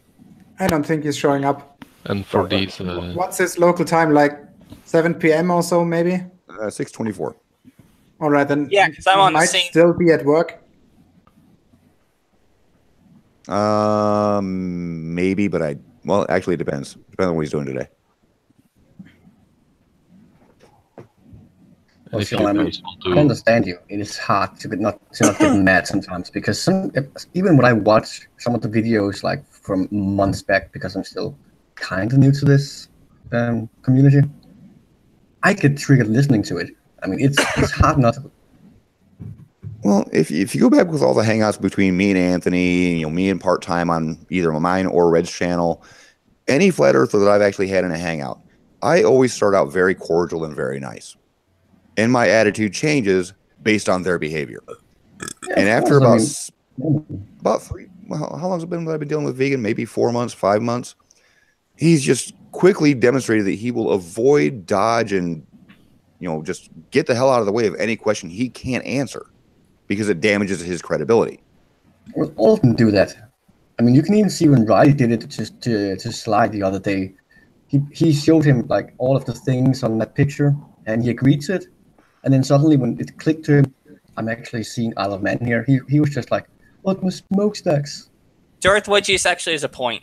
I don't think he's showing up. And for these... What's his local time? Like 7 p.m. or so, maybe? 6:24. All right, then. Yeah, because I'm on the might same... still be at work. Maybe, but well, actually, it depends. Depends on what he's doing today. Well, Sean, I understand you. It is hard to not get mad sometimes because even when I watch some of the videos like from months back, because I'm still kind of new to this community, I get triggered listening to it. I mean, it's hard not to. Well, if you go back with all the hangouts between me and Anthony, me and part-time on either mine or Red's channel, any flat earther that I've actually had in a hangout, I always start out very cordial and very nice. And my attitude changes based on their behavior. Yeah, and after about 3, well, how long has it been that I've been dealing with vegan? Maybe 4 months, 5 months. He's just quickly demonstrated that he will avoid, dodge, and just get the hell out of the way of any question he can't answer because it damages his credibility. Well, all of them do that. I mean, you can even see when Riley did it to Sly the other day. He showed him like all of the things on that picture, and he agreed to it. And then suddenly, when it clicked to him, I'm actually seeing Isle of Man here. He was just like, "What was smokestacks?" Darth Wedgies actually has a point.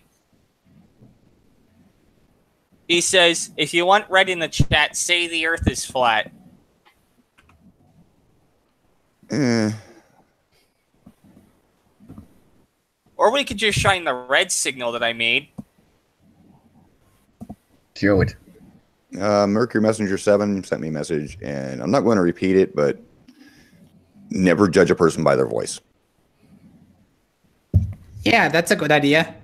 He says, if you want Red in the chat, say the Earth is flat. Or we could just shine the red signal that I made. Do it. Mercury Messenger 7 sent me a message, and I'm not going to repeat it, but never judge a person by their voice. Yeah, that's a good idea.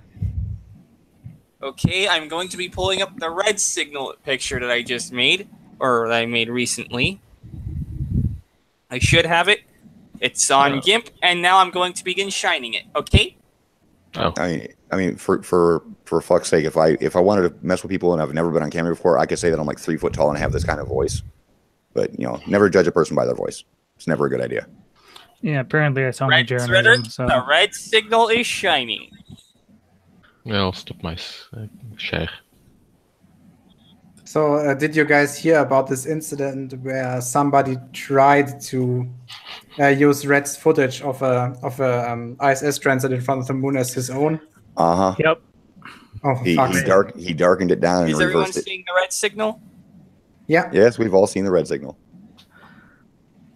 Okay, I'm going to be pulling up the red signal picture that I just made, or that I made recently. I should have it. It's on GIMP, and now I'm going to begin shining it, okay? Oh. I mean, for fuck's sake, if I wanted to mess with people and I've never been on camera before, I could say that I'm like 3 foot tall and have this kind of voice. But never judge a person by their voice. It's never a good idea. Yeah, apparently I saw my journalism. So the red signal is shining. Yeah, I'll stop my share. So, did you guys hear about this incident where somebody tried to use Red's footage of a ISS transit in front of the moon as his own? Yep. Oh, he darkened it down and Is everyone reversed it. seeing the red signal? Yeah. Yes, we've all seen the red signal.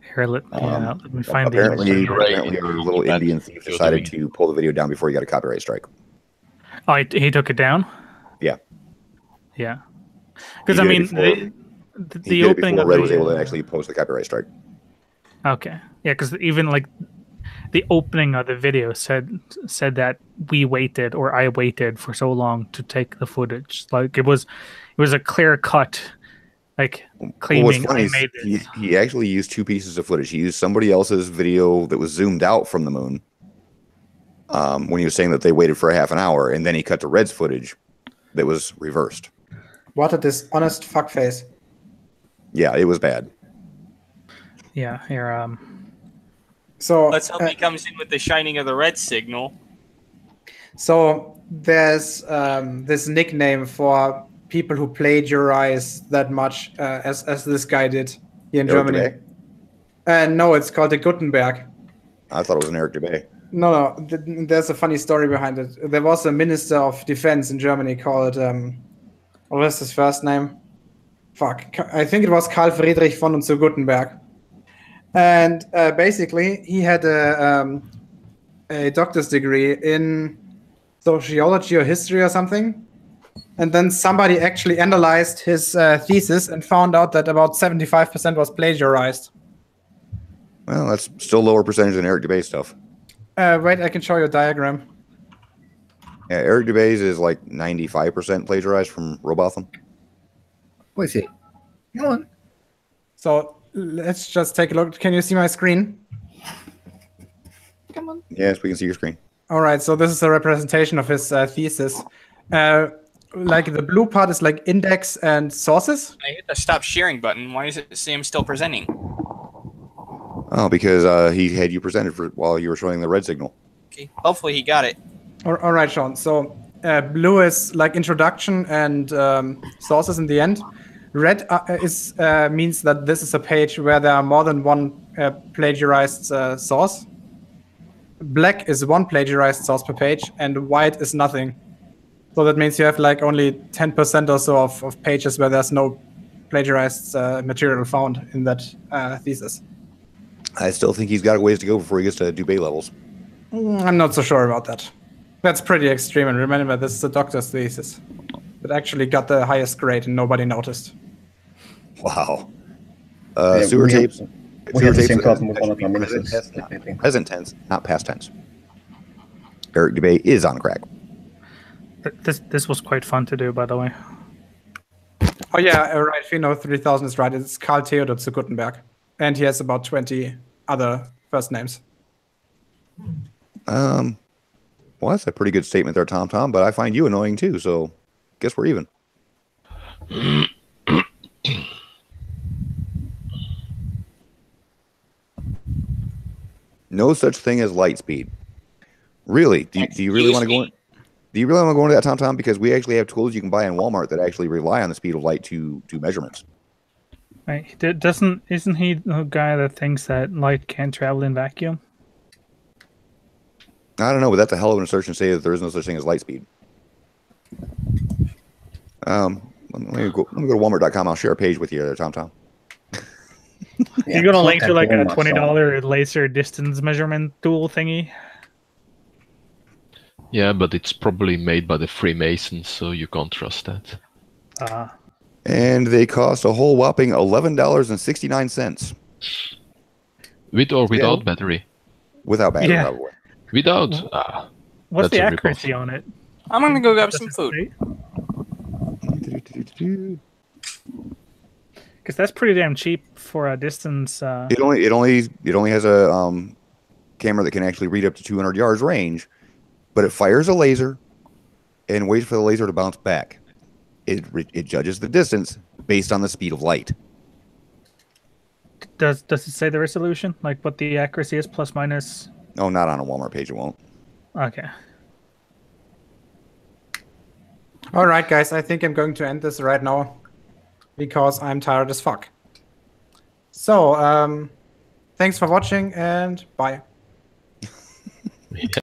Here, let me find apparently our little Indian thief decided to pull the video down before he got a copyright strike. Oh, he took it down? Yeah. Yeah. Because I mean, the opening of Red was able to actually post the copyright strike. Okay. Yeah, because even like the opening of the video said that we waited, or I waited for so long to take the footage. Like it was a clear cut, like claiming I made this. He actually used 2 pieces of footage. He used somebody else's video that was zoomed out from the moon when he was saying that they waited for a half an hour, and then he cut to Red's footage that was reversed. What a dishonest fuckface. Yeah, it was bad. Yeah, here. So let's hope he comes in with the shining of the red signal. So there's this nickname for people who plagiarize that much as this guy did here in Germany. No, it's called the Gutenberg. I thought it was an Eric Dubay. No, there's a funny story behind it. There was a minister of defense in Germany called, what was his first name? Fuck, I think it was Karl Friedrich von und zu Gutenberg. And basically, he had a doctor's degree in sociology or history or something. And then somebody actually analyzed his thesis and found out that about 75% was plagiarized. Well, that's still lower percentage than Eric Dubay stuff. Wait, I can show you a diagram. Yeah, Eric Dubay's is like 95% plagiarized from Robotham. What is it? Come on. So let's just take a look. Can you see my screen? Come on. Yes, we can see your screen. All right, so this is a representation of his thesis. Like the blue part is like index and sources. I hit the stop sharing button. Why does it say I'm still presenting? Oh, because he had you presented for while you were showing the red signal. Okay. Hopefully he got it. All right, Sean. So blue is like introduction and sources in the end. Red means that this is a page where there are more than one plagiarized source. Black is one plagiarized source per page, and white is nothing. So that means you have like only 10% or so of pages where there's no plagiarized material found in that thesis. I still think he's got a ways to go before he gets to Dubay levels. I'm not so sure about that. That's pretty extreme, and remember, this is a doctor's thesis that actually got the highest grade and nobody noticed. Wow. Yeah, sewer tapes. We have the same problem with one of our ministers. Present tense, not past tense. Eric Dubay is on crack. This was quite fun to do, by the way. Oh yeah, right. Fino 3000 is right. It's Karl Theodor zu Guttenberg, and he has about 20 other first names. Well, that's a pretty good statement there, Tom. But I find you annoying too. So, guess we're even. No such thing as light speed. Really? Do you really want to go in? Do you really want to go into that, Tom? Because we actually have tools you can buy in Walmart that actually rely on the speed of light to do measurements. Right. Isn't he the guy that thinks that light can't travel in vacuum? I don't know, but that's a hell of an assertion to say that there is no such thing as light speed. Let me go to Walmart.com. I'll share a page with you there, Tom. You're gonna link to like a $20 laser distance measurement tool thingy. Yeah, but it's probably made by the Freemasons, so you can't trust that. And they cost a whole whopping $11.69. With or without battery? Without battery, Yeah. probably. Without? What's that's the a accuracy on it? I'm gonna go grab some food. Because that's pretty damn cheap for a distance. It only has a camera that can actually read up to 200 yards range, but it fires a laser and waits for the laser to bounce back. It judges the distance based on the speed of light. Does it say the resolution, like what the accuracy is, plus minus? Oh, not on a Walmart page. It won't. Okay. All right, guys. I think I'm going to end this right now because I'm tired as fuck. So, thanks for watching and bye. Yeah.